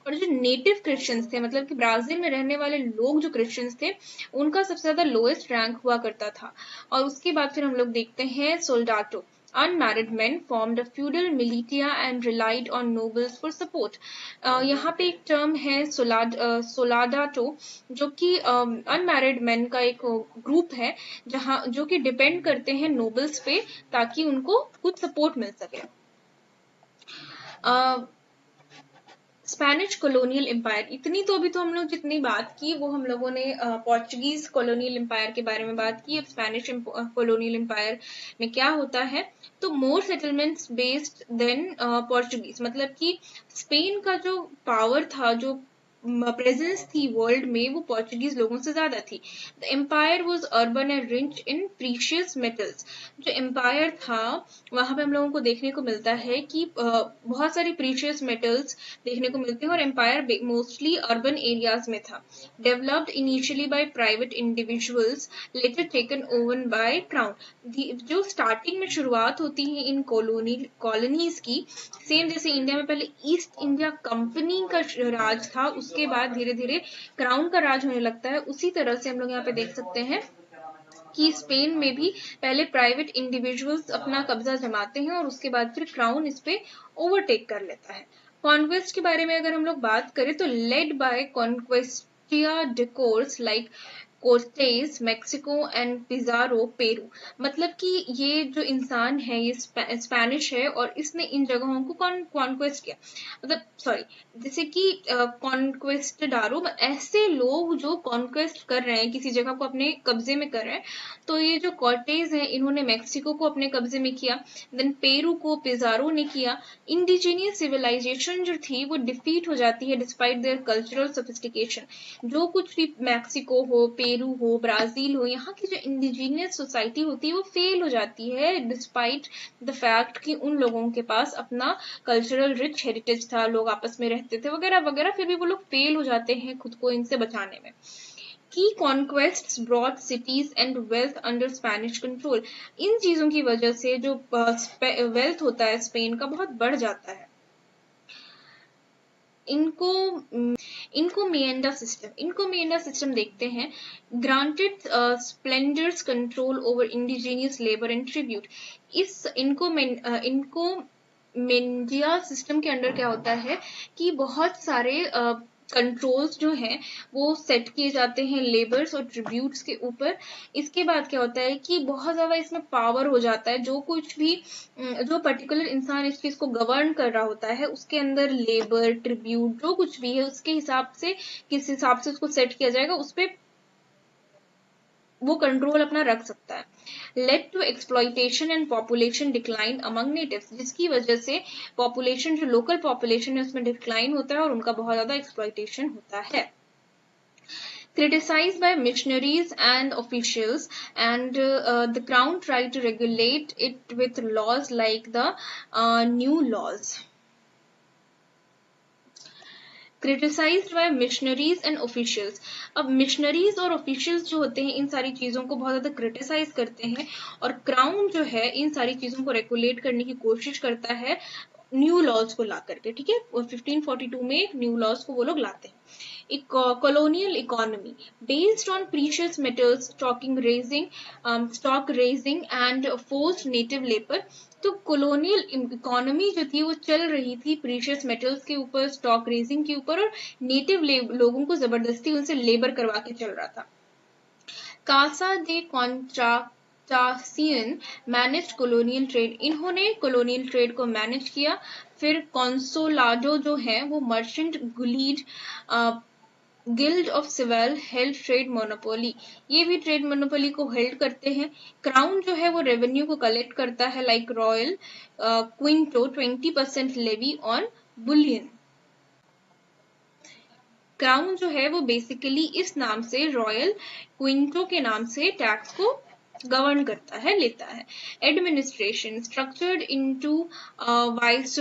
और जो नेटिव क्रिश्चियंस थे, मतलब कि ब्राजील में रहने वाले लोग जो क्रिश्चियंस थे, उनका सबसे ज्यादा लोएस्ट रैंक हुआ करता था। और उसके बाद फिर हम लोग देखते हैं सोल्डाटो। Unmarried men formed a feudal militia and relied on nobles for support। यहाँ पे एक टर्म है सोलाडाटो, जो कि अनमैरिड मेन का एक ग्रुप है जहाँ जो कि डिपेंड करते हैं नोबल्स पे ताकि उनको कुछ सपोर्ट मिल सके। स्पेनिश कॉलोनियल एम्पायर, इतनी तो अभी तो हम लोग जितनी बात की वो हम लोगों ने पोर्चुगीज कॉलोनियल एम्पायर के बारे में बात की। अब स्पेनिश कॉलोनियल एम्पायर में क्या होता है, तो मोर सेटलमेंट्स बेस्ड देन पोर्चुगीज, मतलब कि स्पेन का जो पावर था, जो प्रेजेंस थी वर्ल्ड में, वो पोर्चुगीज लोगों से ज्यादा थी। The empire was urban and rich in precious metals. जो एम्पायर था वहां पे हम लोगों को देखने को मिलता है कि बहुत सारी प्रीशियस मेटल्स देखने को मिलते हैं और एम्पायर मोस्टली अर्बन एरियाज में था। Developed initially by private individuals, later taken over by crown. जो स्टार्टिंग में शुरुआत होती है इन कॉलोनीज की, सेम जैसे इंडिया में पहले ईस्ट इंडिया कंपनी का राज था, उसके बाद धीरे धीरे क्राउन का राज होने लगता है। उसी तरह से हम लोग यहाँ पे देख सकते हैं कि स्पेन में भी पहले प्राइवेट इंडिविजुअल्स अपना कब्जा जमाते हैं और उसके बाद फिर क्राउन इस पे ओवरटेक कर लेता है। कॉन्क्वेस्ट के बारे में अगर हम लोग बात करें तो led by conquistadors like Cortes Mexico and Pizarro Peru. मतलब कि ये जो इंसान है ये स्पेनिश है और इसने इन जगहों को कॉन्क्वेस्ट किया, मतलब सॉरी, जैसे कि कॉन्क्वेस्टडारो, ऐसे लोग जो कॉन्क्वेस्ट कर रहे हैं, किसी जगह को अपने कब्जे में कर रहे हैं। तो ये जो कॉर्टेज है इन्होंने मेक्सिको को अपने कब्जे में किया, देन पेरू को पिजारो ने किया। इंडिजीनियस सिविलाइजेशन जो थी वो डिफीट हो जाती है डिस्पाइट देयर कल्चरल सोफिस्टिकेशन। जो कुछ भी मैक्सिको हो, पेरू हो, ब्राजील हो, यहाँ की जो इंडिजीनियस सोसाइटी होती है वो फेल हो जाती है डिस्पाइट द फैक्ट कि उन लोगों के पास अपना कल्चरल रिच हेरिटेज था, लोग आपस में रहते थे वगैरह वगैरह, फिर भी वो लोग फेल हो जाते हैं खुद को इनसे बचाने में। की conquests brought cities and wealth under Spanish control. इन चीजों की वजह से जो वेल्थ होता है स्पेन का बहुत बढ़ जाता है। इनको मिएंडा सिस्टम देखते हैं। Granted splendours control over indigenous labour and tribute. इनको मेंडिया सिस्टम के अंडर क्या होता है कि बहुत सारे कंट्रोल्स जो हैं वो सेट किए जाते हैं लेबर्स और ट्रिब्यूट्स के ऊपर। इसके बाद क्या होता है कि बहुत ज्यादा इसमें पावर हो जाता है, जो कुछ भी जो पर्टिकुलर इंसान इस चीज को गवर्न कर रहा होता है उसके अंदर लेबर ट्रिब्यूट जो कुछ भी है उसके हिसाब से, किस हिसाब से उसको सेट किया जाएगा, उस पर वो कंट्रोल अपना रख सकता है। Led to exploitation and population decline among natives, जिसकी वजह से पॉपुलेशन, जो लोकल पॉपुलेशन है उसमें डिक्लाइन होता है और उनका बहुत ज्यादा एक्सप्लॉइटेशन होता है। Criticized by missionaries and officials, and the crown tried to regulate it with laws like the new laws. Criticised by missionaries and officials. अब मिशनरीज और ऑफिशियल्स जो होते हैं इन सारी चीजों को बहुत ज्यादा क्रिटिसाइज करते हैं और क्राउन जो है इन सारी चीजों को रेगुलेट करने की कोशिश करता है न्यू लॉज को ला करके, ठीक है, और 1542 में एक न्यू लॉज को वो लोग लाते हैं. एक colonial economy based on precious metals stock raising and forced native labor. तो colonial economy जो थी वो चल रही थी प्रीशियस मेटल्स के ऊपर, स्टॉक रेजिंग के ऊपर, और नेटिव लोगों को जबरदस्ती उनसे लेबर करवा के चल रहा था. Casa de Contratacion manage colonial trade, इन्होंने colonial ट्रेड को मैनेज किया. फिर कंसोलाडो जो है वो merchant guild of Seville held trade monopoly, ये भी ट्रेड मोनोपोली को हेल्ड करते हैं. क्राउन जो है वो रेवेन्यू को कलेक्ट करता है, like royal quinto 20% levy on bullion. Crown जो है वो बेसिकली इस नाम से, रॉयल क्विंटो के नाम से, टैक्स को गवर्न करता है, लेता है. Administration structured into vice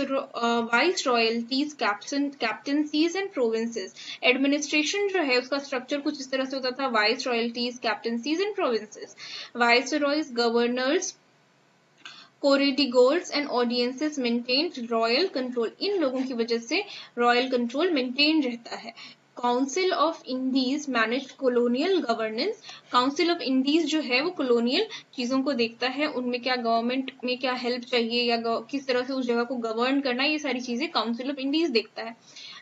royalties, captaincies and provinces. Administration जो है उसका स्ट्रक्चर कुछ इस तरह से होता था, viceroyalties, captaincies and provinces. Viceroys, governors, corregidores and audiencias maintained royal control, इन लोगों की वजह से रॉयल कंट्रोल मेंटेन रहता है. Council of Indies manage colonial governance, council of Indies जो है वो कॉलोनियल चीजों को देखता है, उनमें क्या गवर्नमेंट में क्या हेल्प चाहिए या किस तरह से उस जगह को गवर्न करना, ये सारी चीजें काउंसिल ऑफ इंडीज देखता है.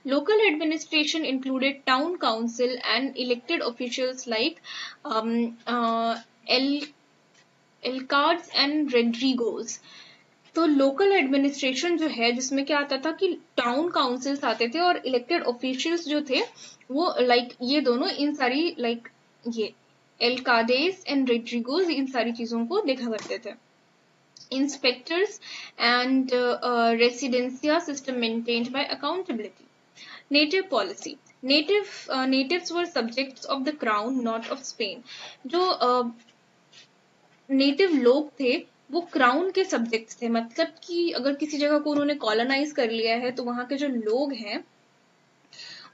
Local administration included town council and elected officials like alcaldes and regidores. तो लोकल एडमिनिस्ट्रेशन जो है जिसमें क्या आता था कि टाउन काउंसिल्स आते थे और इलेक्टेड ऑफिशियल्स जो थे वो लाइक ये दोनों इन सारी लाइक ये एल्काडेस एंड रेड्रिगोस इन सारी चीजों को देखा करते थे. Inspectors and residencia system maintained by accountability. Native policy, natives were subjects of the crown, not of Spain. जो नेटिव लोग थे वो क्राउन के सब्जेक्ट्स थे, मतलब कि अगर किसी जगह को उन्होंने कॉलोनाइज कर लिया है तो वहां के जो लोग हैं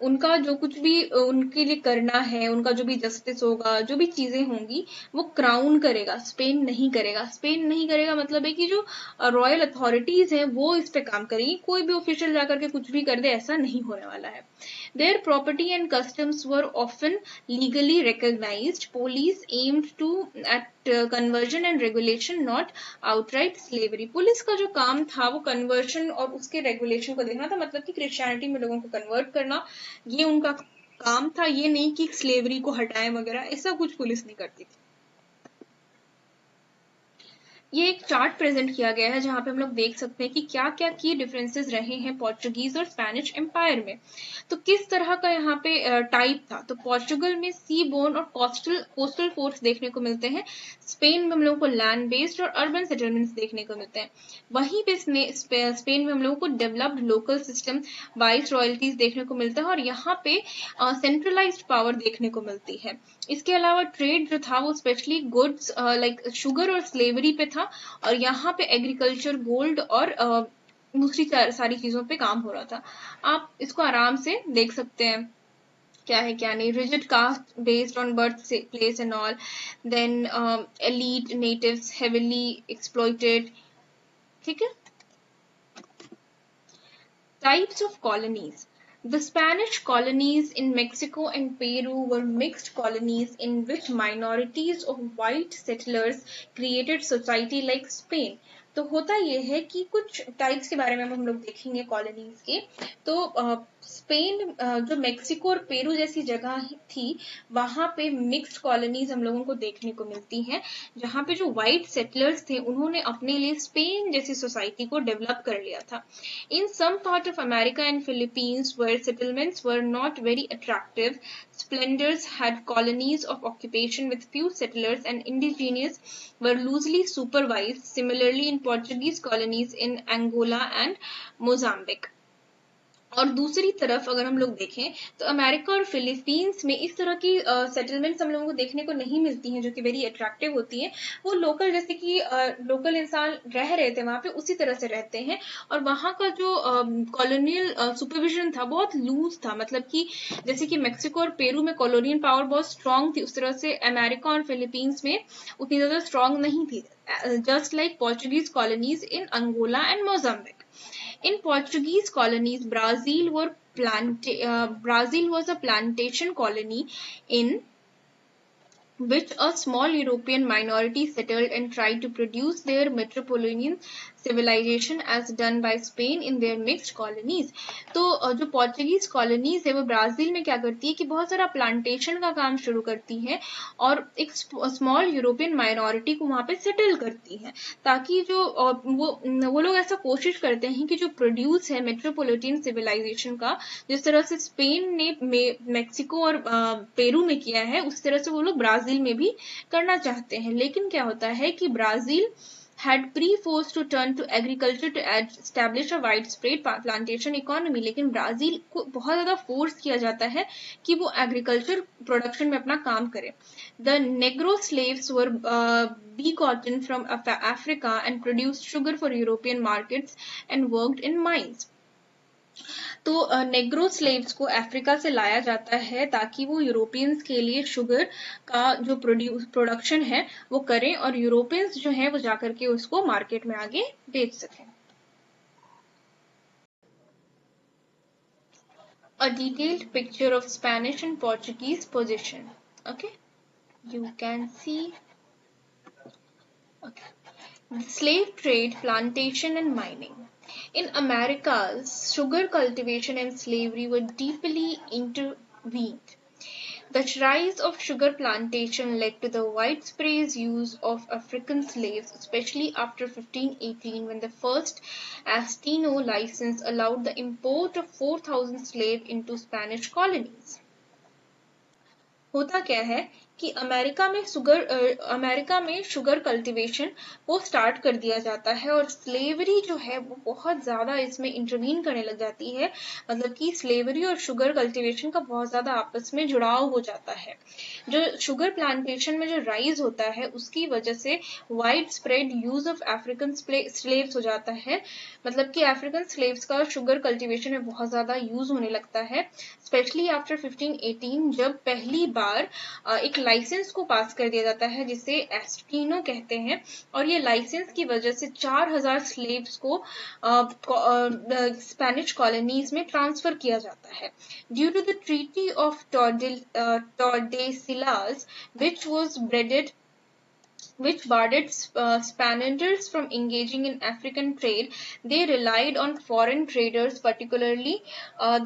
उनका जो कुछ भी उनके लिए करना है, उनका जो भी जस्टिस होगा, जो भी चीजें होंगी वो क्राउन करेगा, स्पेन नहीं करेगा. स्पेन नहीं करेगा मतलब है कि जो रॉयल अथॉरिटीज हैं वो इस पे काम करेगी, कोई भी ऑफिशियल जाकर के कुछ भी कर दे ऐसा नहीं होने वाला है. Their property and customs were often legally recognized. Police aimed at conversion and regulation, not outright slavery. Police का जो काम था वो कन्वर्शन और उसके रेगुलेशन को देखना था, मतलब कि क्रिश्चियनिटी में लोगों को कन्वर्ट करना, ये उनका काम था. ये नहीं कि स्लेवरी को हटाएं वगैरह, ऐसा कुछ पुलिस नहीं करती थी. ये एक चार्ट प्रेजेंट किया गया है जहां पे हम लोग देख सकते हैं कि क्या क्या की डिफरेंसेस रहे हैं पोर्चुगीज और स्पेनिश एम्पायर में. तो किस तरह का यहाँ पे टाइप था, तो पोर्चुगल में सी बोर्न और कोस्टल फोर्ट्स देखने को मिलते हैं. स्पेन में हम लोगों को लैंड बेस्ड और अर्बन सेटलमेंट्स देखने को मिलते हैं. वहीं पे स्पेन में हम लोगों को developed local system, vice royalties देखने को मिलता है और यहाँ पे सेंट्रलाइज्ड पावर देखने को मिलती है. इसके अलावा ट्रेड जो था वो स्पेशली गुड्स लाइक शुगर और स्लेवरी पे था, और यहाँ पे एग्रीकल्चर, गोल्ड और दूसरी सारी चीजों पे काम हो रहा था. आप इसको आराम से देख सकते हैं क्या है क्या नहीं. Rigid caste based on birth place and all, then elite natives heavily exploited. ठीक है. Types of colonies. The Spanish colonies in Mexico and Peru were mixed colonies in which minorities of white settlers created society like Spain. तो होता यह है कि कुछ types के बारे में हम लोग देखेंगे कॉलोनीज के. तो स्पेन जो मेक्सिको और पेरू जैसी जगह थी वहां पे मिक्स्ड कॉलोनीज हम लोगों को देखने को मिलती हैं, जहां पे जो व्हाइट सेटलर्स थे उन्होंने अपने लिए स्पेन जैसी सोसाइटी को डेवलप कर लिया था. In some part of America and Philippines where settlements were not very attractive, splendors had colonies of occupation with few settlers and indigenous were loosely supervised, similarly in Portuguese colonies in Angola and Mozambique. और दूसरी तरफ अगर हम लोग देखें तो America और Philippines में इस तरह की सेटलमेंट्स हम लोगों को देखने को नहीं मिलती हैं जो कि वेरी अट्रैक्टिव होती हैं. वो लोकल जैसे कि लोकल इंसान रह रहे थे वहां पे उसी तरह से रहते हैं, और वहां का जो कॉलोनियल सुपरविजन था बहुत लूज था, मतलब कि जैसे कि मेक्सिको और पेरू में कॉलोनियल पावर बहुत स्ट्रांग थी उस तरह से अमेरिका और फिलीपींस में उतनी ज्यादा स्ट्रांग नहीं थी, just like Portuguese colonies in Angola and Mozambique. In Portuguese colonies, Brazil was a plantation colony in which a small European minority settled and tried to produce their metropolitan civilization as done by Spain in their mixed colonies. तो जो Portuguese colonies है वो Brazil में क्या करती है कि बहुत सारा प्लांटेशन का काम शुरू करती है और एक स्मॉल यूरोपियन माइनॉरिटी को वहां पे सेटल करती है, ताकि जो वो लोग ऐसा कोशिश करते हैं कि जो प्रोड्यूस है मेट्रोपोलिटन सिविलाइजेशन का, जिस तरह से स्पेन ने मेक्सिको और पेरू में किया है, उस तरह से वो लोग ब्राजील में भी करना चाहते हैं। लेकिन क्या होता है कि Brazil had pre-forced to turn to agriculture to establish a widespread plantation economy, लेकिन ब्राजील को बहुत ज्यादा फोर्स किया जाता है कि वो एग्रीकल्चर प्रोडक्शन में अपना काम करे। The Negro slaves were begotten from Africa and produced sugar for European markets and worked in mines. तो नेग्रो स्लेव्स को अफ्रीका से लाया जाता है ताकि वो यूरोपियंस के लिए शुगर का जो प्रोडक्शन है वो करें और यूरोपियंस जो है वो जाकर के उसको मार्केट में आगे बेच सकें। A detailed picture of Spanish and Portuguese position. Okay, you can see. Okay. The slave trade, plantation and mining. In Americas, sugar cultivation and slavery were deeply intertwined. The rise of sugar plantation led to the widespread use of African slaves, especially after 1518, when the first Astino license allowed the import of 4,000 slaves into Spanish colonies. होता क्या है कि America में sugar cultivation वो start कर दिया जाता है और स्लेवरी जो है वो बहुत ज्यादा इसमें इंटरवीन करने लग जाती है, मतलब कि स्लेवरी और शुगर कल्टीवेशन का बहुत ज्यादा आपस में जुड़ाव हो जाता है। जो शुगर प्लांटेशन में जो राइज होता है उसकी वजह से wide spread use of African slaves हो जाता है, मतलब कि अफ्रीकन स्लेव्स का शुगर कल्टीवेशन में बहुत ज्यादा यूज होने लगता है, स्पेशली आफ्टर 1518 जब पहली बार एक लाइसेंस को पास कर दिया जाता है जिसे एस्टिनो कहते हैं, और ये लाइसेंस की वजह से 4000 स्लेव्स को स्पेनिश कॉलोनीज में ट्रांसफर किया जाता है। Due to the treaty of Tordesillas which barred Spaniards from engaging in African trade, they relied on foreign traders, particularly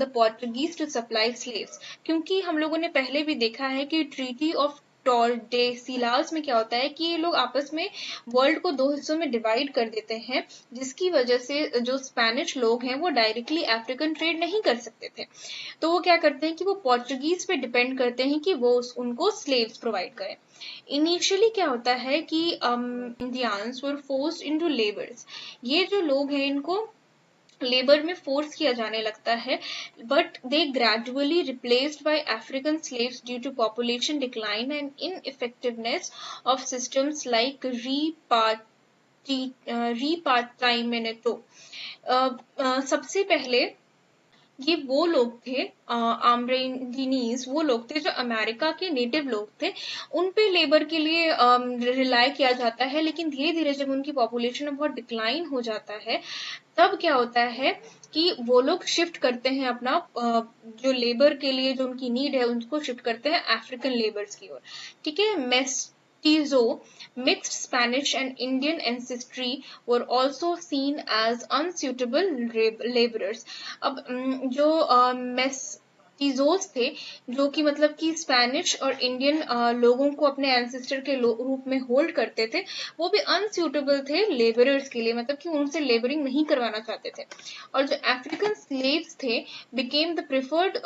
the Portuguese, to supply slaves. क्योंकि हम लोगों ने पहले भी देखा है कि ट्रीटी ऑफ टॉर्डेसिलास में क्या होता है कि ये लोग आपस में वर्ल्ड को 2 हिस्सों में डिवाइड कर देते हैं, जिसकी वजह से जो स्पेनिश लोग हैं वो डायरेक्टली अफ्रीकन ट्रेड नहीं कर सकते थे, तो वो क्या करते हैं कि वो पोर्चुगीज पे डिपेंड करते हैं कि वो उनको स्लेव्स प्रोवाइड करें। इनिशियली क्या होता है कि Indians were forced into labours, ये जो लोग हैं इनको लेबर में फोर्स किया जाने लगता है, but they gradually replaced by African slaves due to population decline and ineffectiveness of systems like repartimiento. सबसे पहले ये वो लोग थे आमरेंडिनीज, वो लोग थे जो अमेरिका के नेटिव लोग थे, उन पे लेबर के लिए रिलाय किया जाता है, लेकिन धीरे धीरे जब उनकी पॉपुलेशन में बहुत डिक्लाइन हो जाता है तब क्या होता है कि वो लोग शिफ्ट करते हैं अपना जो लेबर के लिए जो उनकी नीड है उनको शिफ्ट करते हैं अफ्रीकन लेबर्स की ओर। ठीक है, Mestizo, mixed Spanish and Indian ancestry were also seen as unsuitable laborers. अब जो मेस्टिजोस थे जो कि मतलब कि स्पेनिश और इंडियन लोगों को अपने एंसेस्टर के रूप में होल्ड करते थे, वो भी अनसूटेबल थे लेबरर्स के लिए, मतलब कि उनसे लेबरिंग नहीं करवाना चाहते थे, और जो अफ्रीकन स्लेव्स थे became the preferred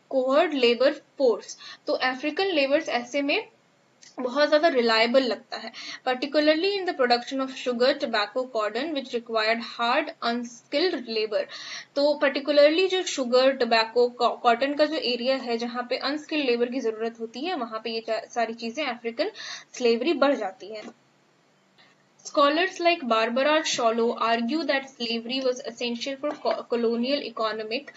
coerced labour force. तो अफ्रीकन लेबर्स ऐसे में बहुत ज्यादा रिलायबल लगता है, particularly in the production of sugar, tobacco, cotton, which required hard, unskilled labor. तो particularly जो शुगर, टोबैको, कॉटन का जो एरिया है जहाँ पे अनस्किल्ड लेबर की जरूरत होती है वहां पे ये सारी चीजें अफ्रीकन स्लेवरी बढ़ जाती है। Scholars like Barbara Shollo argue that slavery was essential for colonial economic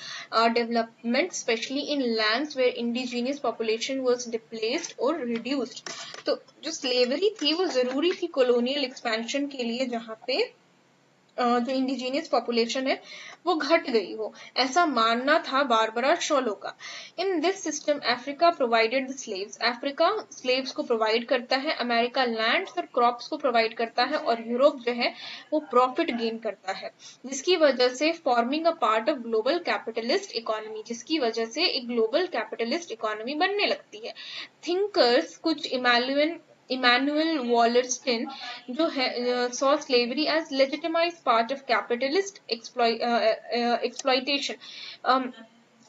development, especially in lands where indigenous population was displaced or reduced. तो जो slavery थी वो जरूरी थी colonial expansion के लिए, जहाँ पे जो इंडिजीनियस पॉपुलेशन है वो घट गई हो, ऐसा मानना था बारबरा शॉलो का। In this system Africa provided the slaves, Africa slaves को प्रोवाइड करता है, अमेरिका लैंड्स और क्रॉप्स को प्रोवाइड करता है, और यूरोप जो है वो प्रॉफिट गेन करता है, जिसकी वजह से forming a part of global capitalist economy, जिसकी वजह से एक ग्लोबल कैपिटलिस्ट इकोनॉमी बनने लगती है। थिंकर्स कुछ इमैनुअल वॉलरस्टिन जो है saw slavery as legitimized part of capitalist exploitation।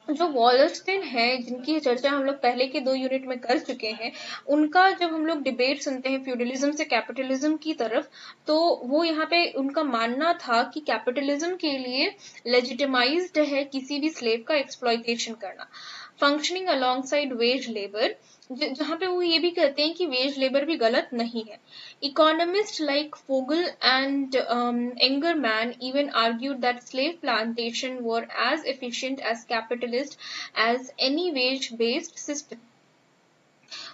जो वॉलरस्टिन है, जिनकी चर्चा हम लोग पहले के 2 यूनिट में कर चुके हैं, उनका जब हम लोग डिबेट सुनते हैं फ्यूडलिज्म से कैपिटलिज्म की तरफ, तो वो यहाँ पे उनका मानना था कि कैपिटलिज्म के लिए लेजिटिमाइज्ड है किसी भी स्लेव का एक्सप्लॉइटेशन करना, फंक्शनिंग अलोंगसाइड वेज लेबर, जहाँ पे वो ये भी कहते हैं कि वेज लेबर भी गलत नहीं है। Economist like Fogel and Engerman even argued that slave plantation were as efficient as capitalist as any wage based system.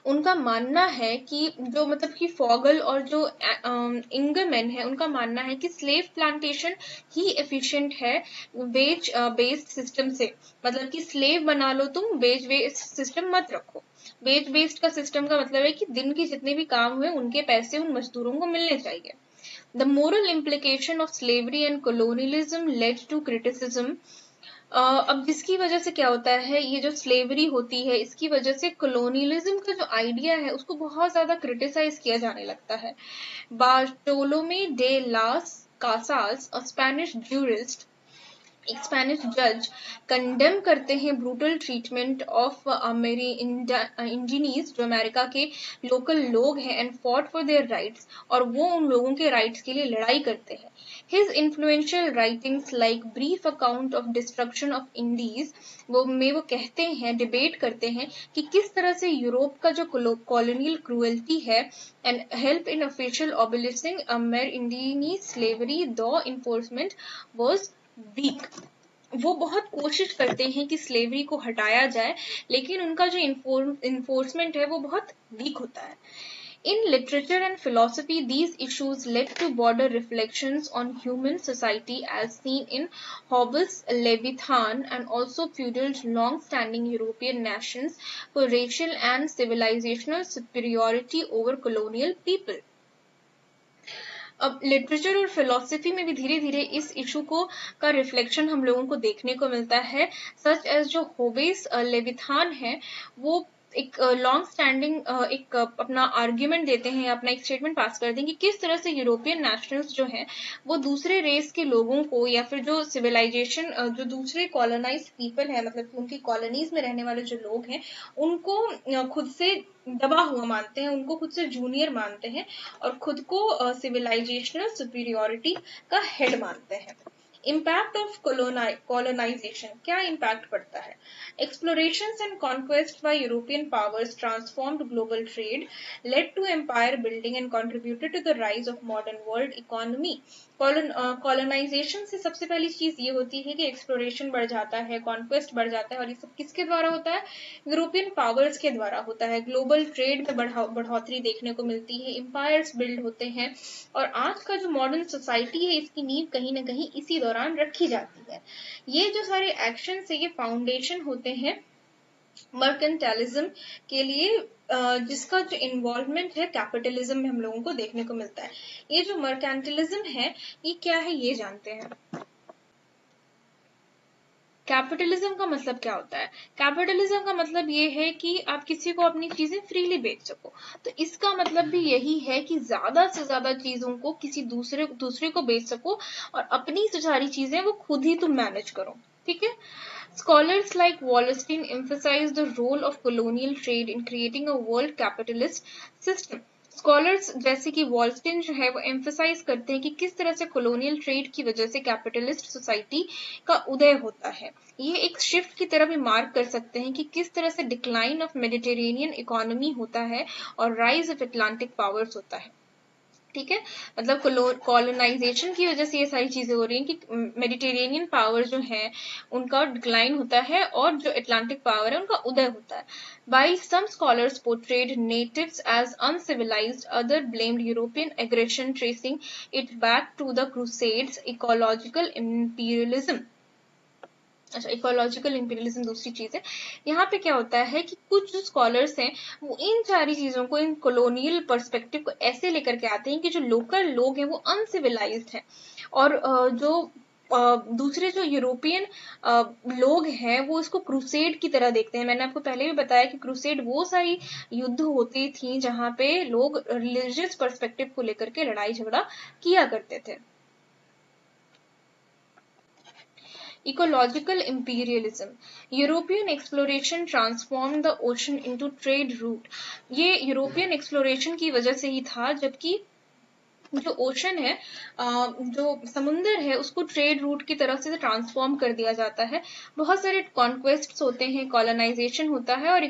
उनका मानना है कि जो मतलब कि फॉगल और जो इंगरमैन है, उनका मानना है कि स्लेव प्लांटेशन ही एफिशिएंट है वेज बेस्ड सिस्टम से, मतलब कि स्लेव बना लो तुम, वेज बेस्ड सिस्टम मत रखो। वेज बेस्ड का सिस्टम का मतलब है कि दिन के जितने भी काम हुए उनके पैसे उन मजदूरों को मिलने चाहिए। The moral implication of slavery and colonialism led to criticism। अब जिसकी वजह से क्या होता है, ये जो स्लेवरी होती है इसकी वजह से कॉलोनियलिज्म का जो आइडिया है उसको बहुत ज्यादा क्रिटिसाइज किया जाने लगता है। Bartolome de las Casas, a Spanish jurist, एक स्पेनिश जज, कंडेम करते हैं ब्रूटल ट्रीटमेंट ऑफ इंडिजीनियस, जो अमेरिका के लोकल लोग हैं, and fought for their rights, और वो उन लोगों के राइट्स के लिए लड़ाई करते हैं। His influential writings like Brief Account of Destruction of Indies, वो कहते हैं, डिबेट करते हैं कि किस तरह से यूरोप का जो कॉलोनियल क्रूएल्टी है and help in official abolishing American slavery, the enforcement was weak. वो बहुत कोशिश करते हैं कि स्लेवरी को हटाया जाए, लेकिन उनका जो इन्फोर्समेंट है वो बहुत वीक होता है। In literature and philosophy, these issues led to broader reflections on human society as seen in Hobbes' Leviathan, and also fueled long-standing European nations for racial and civilizational superiority over colonial people। अब literature और philosophy में भी धीरे धीरे इस issue को का reflection हम लोगों को देखने को मिलता है। सच एज जो होबेस लेविथान है, वो एक लॉन्ग स्टैंडिंग एक अपना आर्ग्यूमेंट देते हैं, अपना एक स्टेटमेंट पास करते हैं कि किस तरह से यूरोपियन नेशनल्स जो हैं वो दूसरे रेस के लोगों को, या फिर जो सिविलाइजेशन जो दूसरे कॉलोनाइज्ड पीपल है, मतलब उनकी कॉलोनीज में रहने वाले जो लोग हैं, उनको खुद से दबा हुआ मानते हैं, उनको खुद से जूनियर मानते हैं, और खुद को सिविलाइजेशनल सुपीरियोरिटी का हेड मानते हैं। इम्पैक्ट ऑफ कॉलोनाइजेशन, क्या इम्पैक्ट पड़ता है? Explorations and conquest by European powers transformed global trade, led to empire building and contributed to the rise of modern world economy। Colonisation से सबसे पहली चीज ये होती है कि एक्सप्लोरेशन बढ़ जाता है, कॉन्क्वेस्ट बढ़ जाता है, और ये सब किसके द्वारा होता है? यूरोपियन पावर्स के द्वारा होता है। ग्लोबल ट्रेड में बढ़ोतरी देखने को मिलती है, एम्पायर्स बिल्ड होते हैं, और आज का जो मॉडर्न सोसाइटी है इसकी नींव कहीं ना कहीं इसी दौरान रखी जाती है। ये जो सारे एक्शन है ये फाउंडेशन होते हैं मर्केंटालिज्म के लिए, जिसका जो इन्वॉल्वमेंट है कैपिटलिज्म में हम लोगों को देखने को मिलता है। ये जो मर्केंटालिज्म है ये क्या है ये जानते हैं। कैपिटलिज्म का मतलब क्या होता है? कैपिटलिज्म का मतलब ये है कि आप किसी को अपनी चीजें फ्रीली बेच सको। तो इसका मतलब भी यही है कि ज्यादा से ज्यादा चीजों को किसी दूसरे को बेच सको, और अपनी सारी चीजें वो खुद ही तुम मैनेज करो। ठीक है। Scholars like Wallerstein emphasize the role of colonial trade in creating a world capitalist system। Scholars जैसे कि वॉलस्टीन जो है वो एम्फेसाइज करते हैं कि किस तरह से कॉलोनियल ट्रेड की वजह से कैपिटलिस्ट सोसाइटी का उदय होता है। ये एक शिफ्ट की तरह भी मार्क कर सकते हैं कि किस तरह से डिक्लाइन ऑफ मेडिटेरेनियन इकोनॉमी होता है और राइज ऑफ अटलांटिक पावर्स होता है। ठीक है, मतलब कॉलोनाइजेशन की वजह से ये सारी चीजें हो रही हैं कि मेडिटेरेनियन पावर जो है उनका डिक्लाइन होता है और जो अटलांटिक पावर है उनका उदय होता है. While some scholars portrayed natives as uncivilized, others blamed European aggression, tracing it back to the Crusades, ecological imperialism. अच्छा, इकोलॉजिकल इंपीरियलिज्म दूसरी चीज है. यहाँ पे क्या होता है कि कुछ जो स्कॉलर्स हैं वो इन सारी चीजों को, इन कॉलोनियल पर्सपेक्टिव को ऐसे लेकर के आते हैं कि जो लोकल लोग हैं वो अनसिविलाइज्ड हैं और जो दूसरे जो यूरोपियन लोग हैं वो इसको क्रूसेड की तरह देखते हैं. मैंने आपको पहले भी बताया कि क्रूसेड वो सारी युद्ध होती थी जहां पे लोग रिलीजियस पर्सपेक्टिव को लेकर के लड़ाई झगड़ा किया करते थे. Ecological imperialism. European exploration transformed the ocean into trade route. ये यूरोपियन एक्सप्लोरेशन की वजह से ही था, जबकि जो ओशन है, जो समुंदर है, उसको ट्रेड रूट की तरफ से ट्रांसफॉर्म कर दिया जाता है. बहुत सारे कॉन्क्वेस्ट होते हैं, कॉलोनाइजेशन होता है और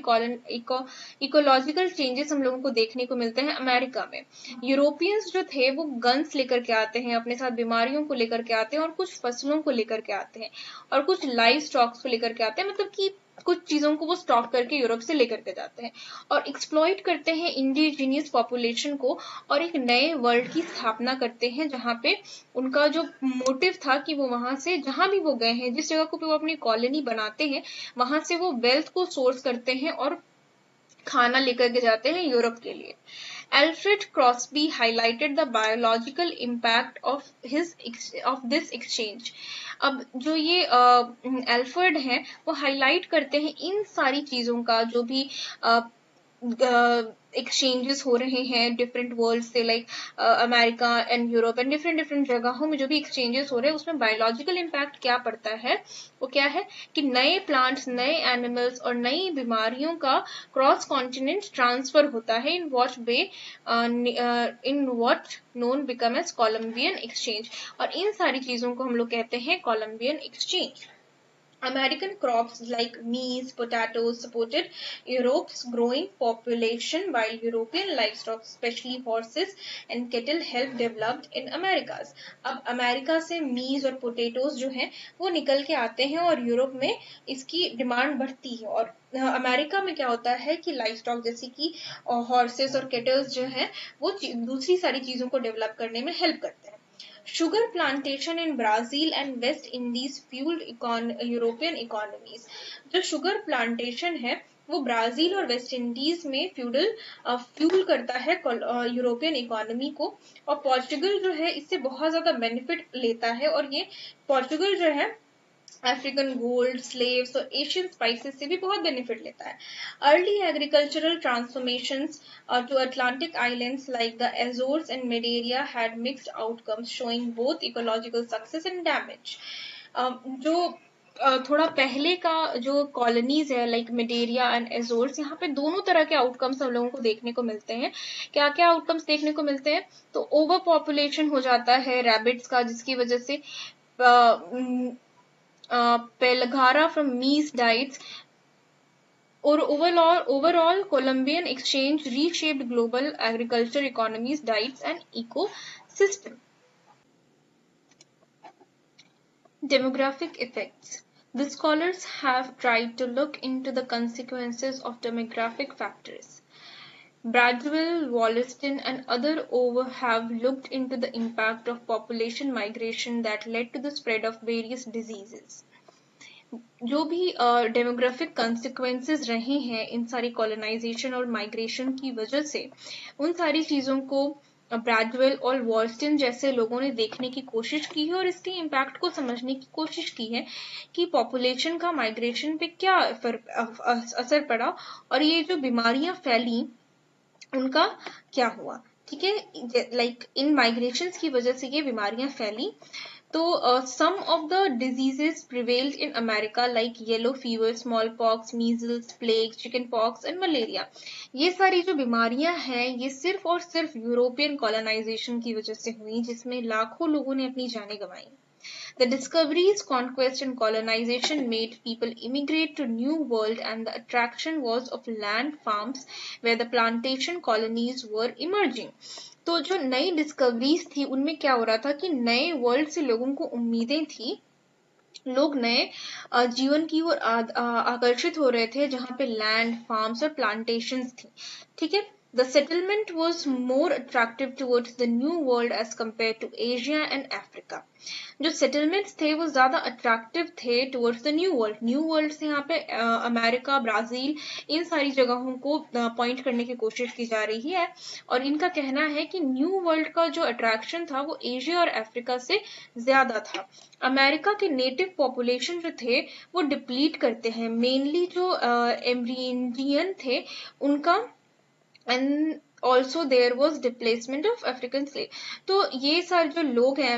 इकोलॉजिकल चेंजेस हम लोगों को देखने को मिलते हैं अमेरिका में. यूरोपियंस जो थे वो गन्स लेकर के आते हैं, अपने साथ बीमारियों को लेकर के आते हैं और कुछ फसलों को लेकर के आते हैं और कुछ लाइव स्टॉक्स को लेकर के आते हैं, मतलब कि कुछ चीजों को वो स्टॉक करके यूरोप से लेकर के जाते हैं और एक्सप्लॉइट करते हैं इंडिजीनियस पॉपुलेशन को और एक नए वर्ल्ड की स्थापना करते हैं जहां पे उनका जो मोटिव था कि वो वहां से जहां भी वो गए हैं, जिस जगह को वो अपनी कॉलोनी बनाते हैं, वहां से वो वेल्थ को सोर्स करते हैं और खाना लेकर के जाते हैं यूरोप के लिए. Alfred Crosby highlighted the biological impact of this exchange. अब जो ये एल्फ्रेड हैं वो हाईलाइट करते हैं इन सारी चीजों का, जो भी एक्सचेंजेस हो रहे हैं डिफरेंट वर्ल्ड से, like America and Europe and different different जगहों में जो भी एक्सचेंजेस हो रहे हैं उसमें बायोलॉजिकल इम्पैक्ट क्या पड़ता है. वो क्या है कि नए प्लांट्स, नए एनिमल्स और नई बीमारियों का क्रॉस कॉन्टिनेंट ट्रांसफर होता है in what known become as Columbian exchange. और इन सारी चीजों को हम लोग कहते हैं Columbian exchange. American crops like maize, potatoes supported Europe's growing population, while European livestock, especially horses and cattle, helped develop in Americas. अब अमेरिका से मीज और पोटेटोज जो हैं वो निकल के आते हैं और यूरोप में इसकी डिमांड बढ़ती है. और अमेरिका में क्या होता है कि लाइव स्टॉक जैसे कि हॉर्सेस और केटल्स जो हैं वो दूसरी सारी चीजों को डेवलप करने में हेल्प करते हैं. Sugar plantation in Brazil and West Indies fueled European economies. जो शुगर प्लांटेशन है वो ब्राजील और वेस्ट इंडीज में फ्यूल करता है यूरोपियन इकोनॉमी को, और पोर्चुगल जो है इससे बहुत ज्यादा बेनिफिट लेता है. और ये पोर्चुगल जो है अफ्रीकन गोल्ड, स्लेव्स और एशियन स्पाइसेस से भी बहुत बेनिफिट लेता है. Early agricultural transformations to Atlantic islands like the Azores and Madeira had mixed outcomes, showing both ecological success and damage. जो थोड़ा पहले का जो कॉलोनीज है लाइक मेडेरिया एंड एजोर्स, यहाँ पे दोनों तरह के आउटकम्स हम लोगों को देखने को मिलते हैं. क्या क्या आउटकम्स देखने को मिलते हैं? तो ओवर पॉपुलेशन हो जाता है रैबिट्स का, जिसकी वजह से Pelagara from Mies diets. Or overall, Columbian exchange reshaped global agriculture economies, diets, and ecosystem. Demographic effects. The scholars have tried to look into the consequences of demographic factors. Bradwell, Wollaston, and others have looked into the impact of population migration that led to the spread of various diseases. जो भी demographic consequences रहे हैं इन सारी colonisation और migration की वजह से, उन सारी चीजों को ब्रैडवेल और वॉल्स्टन जैसे लोगों ने देखने की कोशिश की है और इसके इम्पैक्ट को समझने की कोशिश की है कि पॉपुलेशन का माइग्रेशन पे क्या असर पड़ा और ये जो बीमारियां फैली उनका क्या हुआ. ठीक है, लाइक इन माइग्रेशन की वजह से ये बीमारियां फैली. तो some of the diseases prevailed in America like yellow fever, smallpox, measles, plague, chickenpox and malaria. ये सारी जो बीमारियां हैं ये सिर्फ और सिर्फ यूरोपियन कॉलोनाइजेशन की वजह से हुई, जिसमें लाखों लोगों ने अपनी जानें गंवाई. The discoveries, conquest and colonization made people immigrate to New World, and the attraction was of land farms where the plantation colonies were emerging. तो जो नई डिस्कवरीज थी उनमें क्या हो रहा था कि नए वर्ल्ड से लोगों को उम्मीदें थी, लोग नए जीवन की ओर आकर्षित हो रहे थे जहां पे लैंड, फार्म्स और प्लांटेशंस थी। ठीक है, the settlement was more attractive towards the new world as compare to Asia and Africa. जो सेटलमेंट्स थे वो ज्यादा अट्रैक्टिव थे towards the new world. New world से यहाँ पे अमेरिका, ब्राजील, इन सारी जगहों को पॉइंट करने की कोशिश की जा रही है, और इनका कहना है कि न्यू वर्ल्ड का जो अट्रैक्शन था वो एशिया और अफ्रीका से ज्यादा था। अमेरिका के नेटिव पॉपुलेशन जो थे वो डिप्लीट करते हैं, मेनली जो एमरिंडियन थे उनका, and also there was displacement of African slave. तो ये सारे जो लोग हैं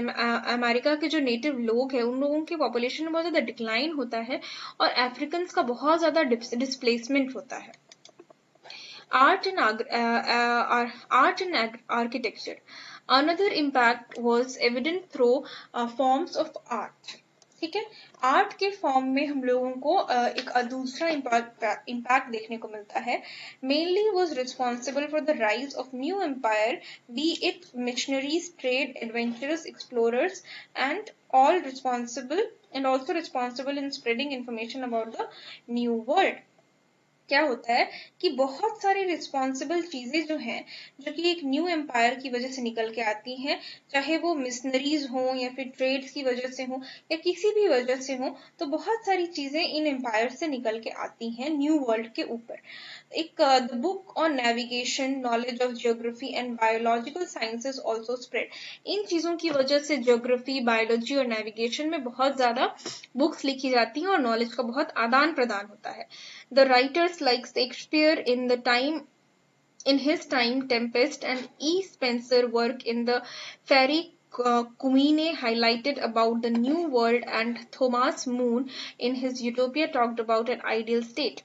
अमेरिका के, जो नेटिव लोग हैं, उन लोगों की पॉपुलेशन में बहुत ज्यादा डिक्लाइन होता है और अफ्रीकन का बहुत ज्यादा डिस्प्लेसमेंट होता है। Art and architecture. Another impact was evident through forms of art. ठीक है, आर्ट के फॉर्म में हम लोगों को एक दूसरा इम्पैक्ट देखने को मिलता है। Mainly was responsible for the rise of new empire, be it missionaries, trade, adventurous, explorers, and all responsible and also responsible in spreading information about the new world. क्या होता है कि बहुत सारी रिस्पॉन्सिबल चीजें जो हैं, जो कि एक न्यू एम्पायर की वजह से निकल के आती हैं, चाहे वो मिशनरीज हो या फिर ट्रेड्स की वजह से हो या किसी भी वजह से हो, तो बहुत सारी चीजें इन एम्पायर से निकल के आती हैं न्यू वर्ल्ड के ऊपर। एक the book on navigation, knowledge of geography and biological sciences also spread. इन चीजों की वजह से ज्योग्राफी, बायोलॉजी और नेविगेशन में बहुत ज्यादा बुक्स लिखी जाती हैं और नॉलेज का बहुत आदान प्रदान होता है। The writers like Shakespeare in his time, Tempest, and E. Spencer work in the Fairy Queen highlighted about the new world, and Thomas Moon in his Utopia talked about an ideal state.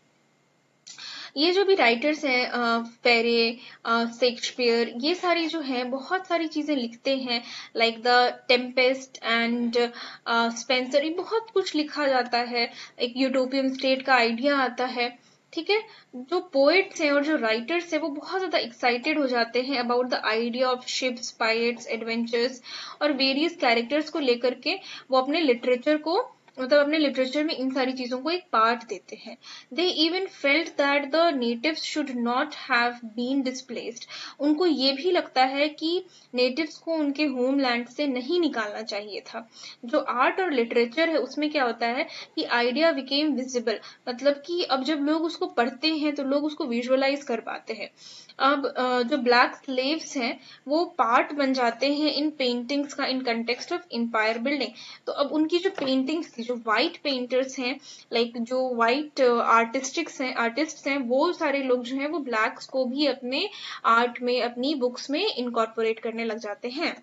ये जो भी writers हैं, फेरे, Shakespeare, ये सारी जो हैं बहुत सारी चीजें लिखते हैं, like the Tempest and Spencer, ये बहुत कुछ लिखा जाता है, एक यूटोपियन स्टेट का आइडिया आता है। ठीक है, जो पोएट्स हैं और जो राइटर्स हैं वो बहुत ज्यादा एक्साइटेड हो जाते हैं about the idea of ships, pirates, adventures और वेरियस कैरेक्टर्स को लेकर के वो अपने लिटरेचर को, मतलब अपने लिटरेचर में इन सारी चीजों को एक पार्ट देते हैं। They even felt that the natives should not have been displaced. उनको ये भी लगता है कि नेटिव्स को उनके होमलैंड से नहीं निकालना चाहिए था। जो आर्ट और लिटरेचर है उसमें क्या होता है कि आइडिया बिकेम विजिबल, मतलब कि अब जब लोग उसको पढ़ते हैं तो लोग उसको विजुअलाइज कर पाते हैं। अब जो ब्लैक स्लेव्स हैं वो पार्ट बन जाते हैं इन पेंटिंग्स का, in context of empire building. तो अब उनकी जो पेंटिंग्स थी, जो व्हाइट पेंटर्स हैं, लाइक जो व्हाइट आर्टिस्ट हैं, वो सारे लोग जो हैं वो ब्लैक्स को भी अपने आर्ट में, अपनी बुक्स में इनकॉर्पोरेट करने लग जाते हैं।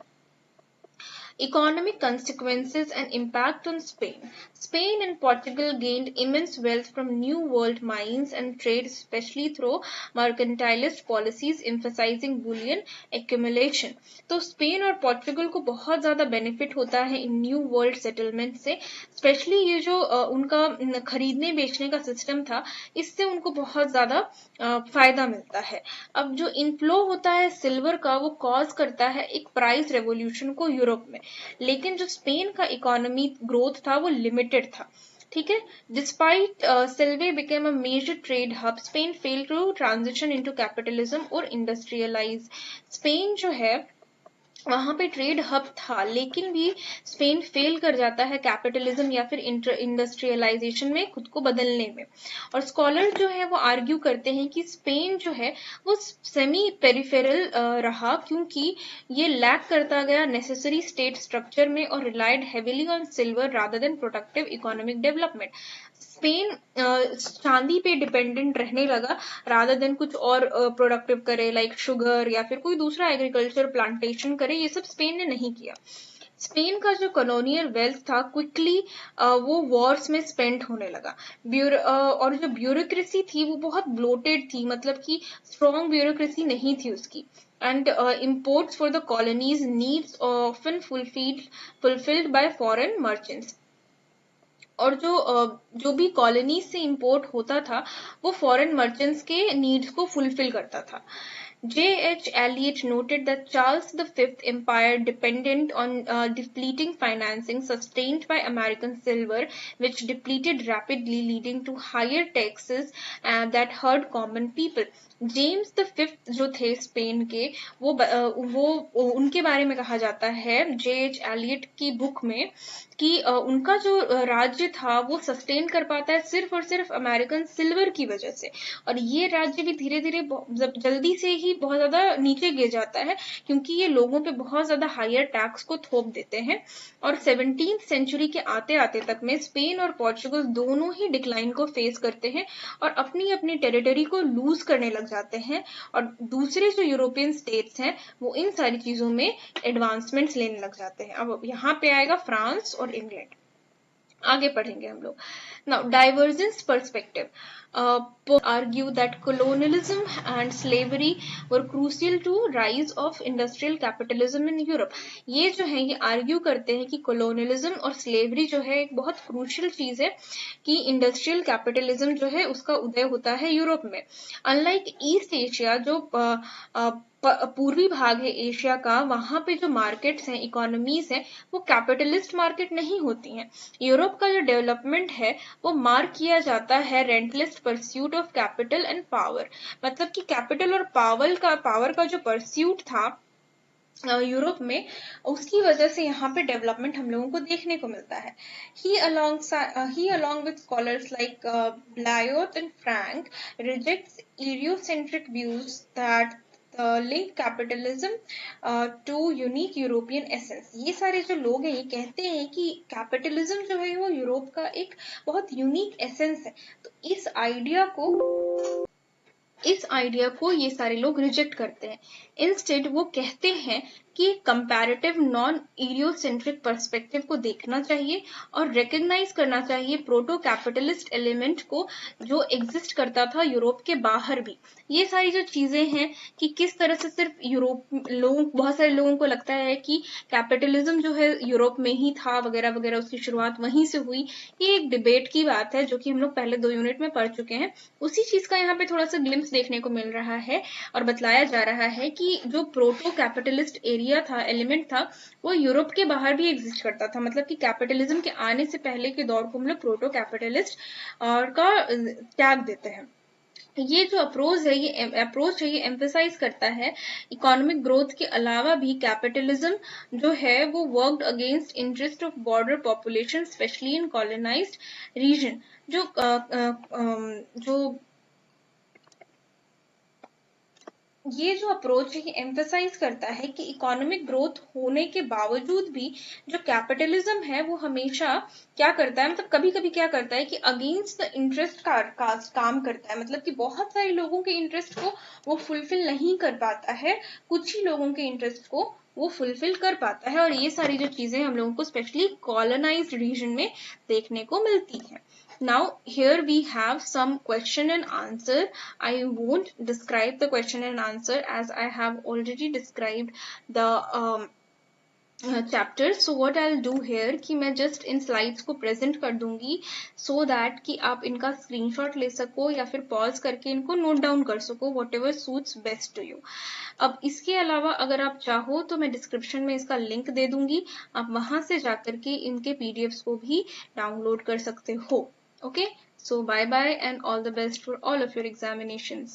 Economic consequences and impact on Spain. Spain and Portugal gained immense wealth from New World mines and trade, especially through mercantilist policies emphasizing bullion accumulation. तो स्पेन और पोर्चुगल को बहुत ज्यादा बेनिफिट होता है इन न्यू वर्ल्ड सेटलमेंट से, specially ये जो उनका खरीदने बेचने का सिस्टम था, इससे उनको बहुत ज्यादा फायदा मिलता है। अब जो इनफ्लो होता है सिल्वर का, वो कॉज करता है एक प्राइस रेवोल्यूशन को यूरोप में, लेकिन जो स्पेन का इकोनॉमी ग्रोथ था वो लिमिटेड था। ठीक है, despite Seville became a major trade hub, Spain fail to transition into capitalism और इंडस्ट्रियलाइज। स्पेन जो है वहां पे ट्रेड हब था, लेकिन भी स्पेन फेल कर जाता है कैपिटलिज्म या फिर इंडस्ट्रियलाइजेशन में खुद को बदलने में। और स्कॉलर जो है वो आर्ग्यू करते हैं कि स्पेन जो है वो सेमी पेरिफेरल रहा, क्योंकि ये लैक करता गया नेसेसरी स्टेट स्ट्रक्चर में और relied heavily on silver rather than productive economic development. Spain चांदी पे डिपेंडेंट रहने लगा रादर देन कुछ और प्रोडक्टिव करे, लाइक शुगर या फिर कोई दूसरा एग्रीकल्चर प्लांटेशन करे, ये सब स्पेन ने नहीं किया। स्पेन का जो कॉलोनियल वेल्थ था क्विकली वो वॉर्स में स्पेंड होने लगा। और जो ब्यूरोक्रेसी थी वो बहुत ब्लोटेड थी, मतलब कि स्ट्रॉन्ग ब्यूरोक्रेसी नहीं थी उसकी। And imports for the colonies needs often fulfilled by foreign merchants. और जो भी कॉलोनी से इंपोर्ट होता था वो फॉरेन मर्चेंट्स के नीड्स को फुलफिल करता था। J.H. Eliot noted that Charles V empire depended on depleting financing sustained by American silver, which depleted rapidly, leading to higher taxes that hurt common people. James the fifth जो थे Spain के, वो उनके बारे में कहा जाता है J.H. एलियट की बुक में कि उनका जो राज्य था वो सस्टेन कर पाता है सिर्फ और सिर्फ अमेरिकन सिल्वर की वजह से, और ये राज्य भी धीरे धीरे जल्दी से ही बहुत ज्यादा नीचे गिर जाता है क्योंकि ये लोगों पे बहुत ज्यादा हायर टैक्स को थोप देते हैं। और 17th सेंचुरी के आते आते तक में स्पेन और पोर्चुगल दोनों ही डिक्लाइन को फेस करते हैं और अपनी अपनी टेरिटरी को लूज करने लग जाते हैं, और दूसरे जो यूरोपियन स्टेट्स हैं वो इन सारी चीजों में एडवांसमेंट्स लेने लग जाते हैं। अब यहाँ पे आएगा फ्रांस और इंग्लैंड। आगे पढ़ेंगे हम लोग। Now divergence perspective argue that colonialism and slavery were crucial to rise of industrial capitalism in Europe। ये जो है ये आर्ग्यू करते हैं कि colonialism और slavery जो है एक बहुत crucial चीज है कि इंडस्ट्रियल कैपिटलिज्म जो है उसका उदय होता है यूरोप में। अनलाइक ईस्ट एशिया जो पूर्वी भाग है एशिया का, वहां पे जो मार्केट्स हैं, इकोनॉमीज हैं, वो कैपिटलिस्ट मार्केट नहीं होती हैं। यूरोप का जो डेवलपमेंट है वो मार्क किया जाता है relentless pursuit of capital and power, मतलब कि कैपिटल और पावर का जो परस्यूट था यूरोप में, उसकी वजह से यहाँ पे डेवलपमेंट हम लोगों को देखने को मिलता है। He along with scholars like Bliot and Frank rejects Eurocentric views that link capitalism to unique European essence। ये सारे जो लोग हैं ये कहते हैं कि कैपिटलिज्म जो है वो यूरोप का एक बहुत यूनिक एसेंस है, तो इस आइडिया को ये सारे लोग रिजेक्ट करते हैं। इंस्टेड वो कहते हैं कि कंपैरेटिव नॉन इडियोसेंट्रिक पर्सपेक्टिव को देखना चाहिए और रिकग्नाइज करना चाहिए प्रोटो कैपिटलिस्ट एलिमेंट को जो एग्जिस्ट करता था यूरोप के बाहर भी। ये सारी जो चीजें हैं कि किस तरह से सिर्फ बहुत सारे लोगों को लगता है कि कैपिटलिज्म जो है यूरोप में ही था वगैरह वगैरह, उसकी शुरुआत वहीं से हुई। ये एक डिबेट की बात है जो कि हम लोग पहले 2 यूनिट में पढ़ चुके हैं। उसी चीज का यहाँ पे थोड़ा सा ग्लिम्स देखने को मिल रहा है और बतलाया जा रहा है कि जो प्रोटो कैपिटलिस्ट एरिया था, एलिमेंट था, वो यूरोप के बाहर भी एग्जिस्ट करता था। मतलब कि कैपिटलिज्म के आने से पहले के दौर को हम लोग प्रोटो कैपिटलिस्ट और का टैग देते हैं। ये जो अप्रोच है ये एम्फेसाइज करता है इकोनॉमिक ग्रोथ के अलावा भी कैपिटलिज्म जो है वो worked against interest of border population specially in colonised region. ये जो अप्रोच है ये एम्फेसाइज करता है कि इकोनॉमिक ग्रोथ होने के बावजूद भी जो कैपिटलिज्म है वो हमेशा क्या करता है, मतलब कभी कभी क्या करता है कि अगेंस्ट द इंटरेस्ट का काम करता है। मतलब कि बहुत सारे लोगों के इंटरेस्ट को वो फुलफिल नहीं कर पाता है, कुछ ही लोगों के इंटरेस्ट को वो फुलफिल कर पाता है। और ये सारी जो चीजें हम लोगों को स्पेशली कॉलोनाइज्ड रीजन में देखने को मिलती है। Now here we have some question and answer. I won't describe the question and answer as I have already described the chapter. So what I'll do here कि मैं just इन slides को present कर दूंगी so that कि आप इनका screenshot ले सको या फिर pause करके इनको note down कर सको, whatever suits best to you. अब इसके अलावा अगर आप चाहो तो मैं description में इसका link दे दूंगी, आप वहां से जाकर के इनके PDFs को भी download कर सकते हो। Okay, so bye bye and all the best for all of your examinations.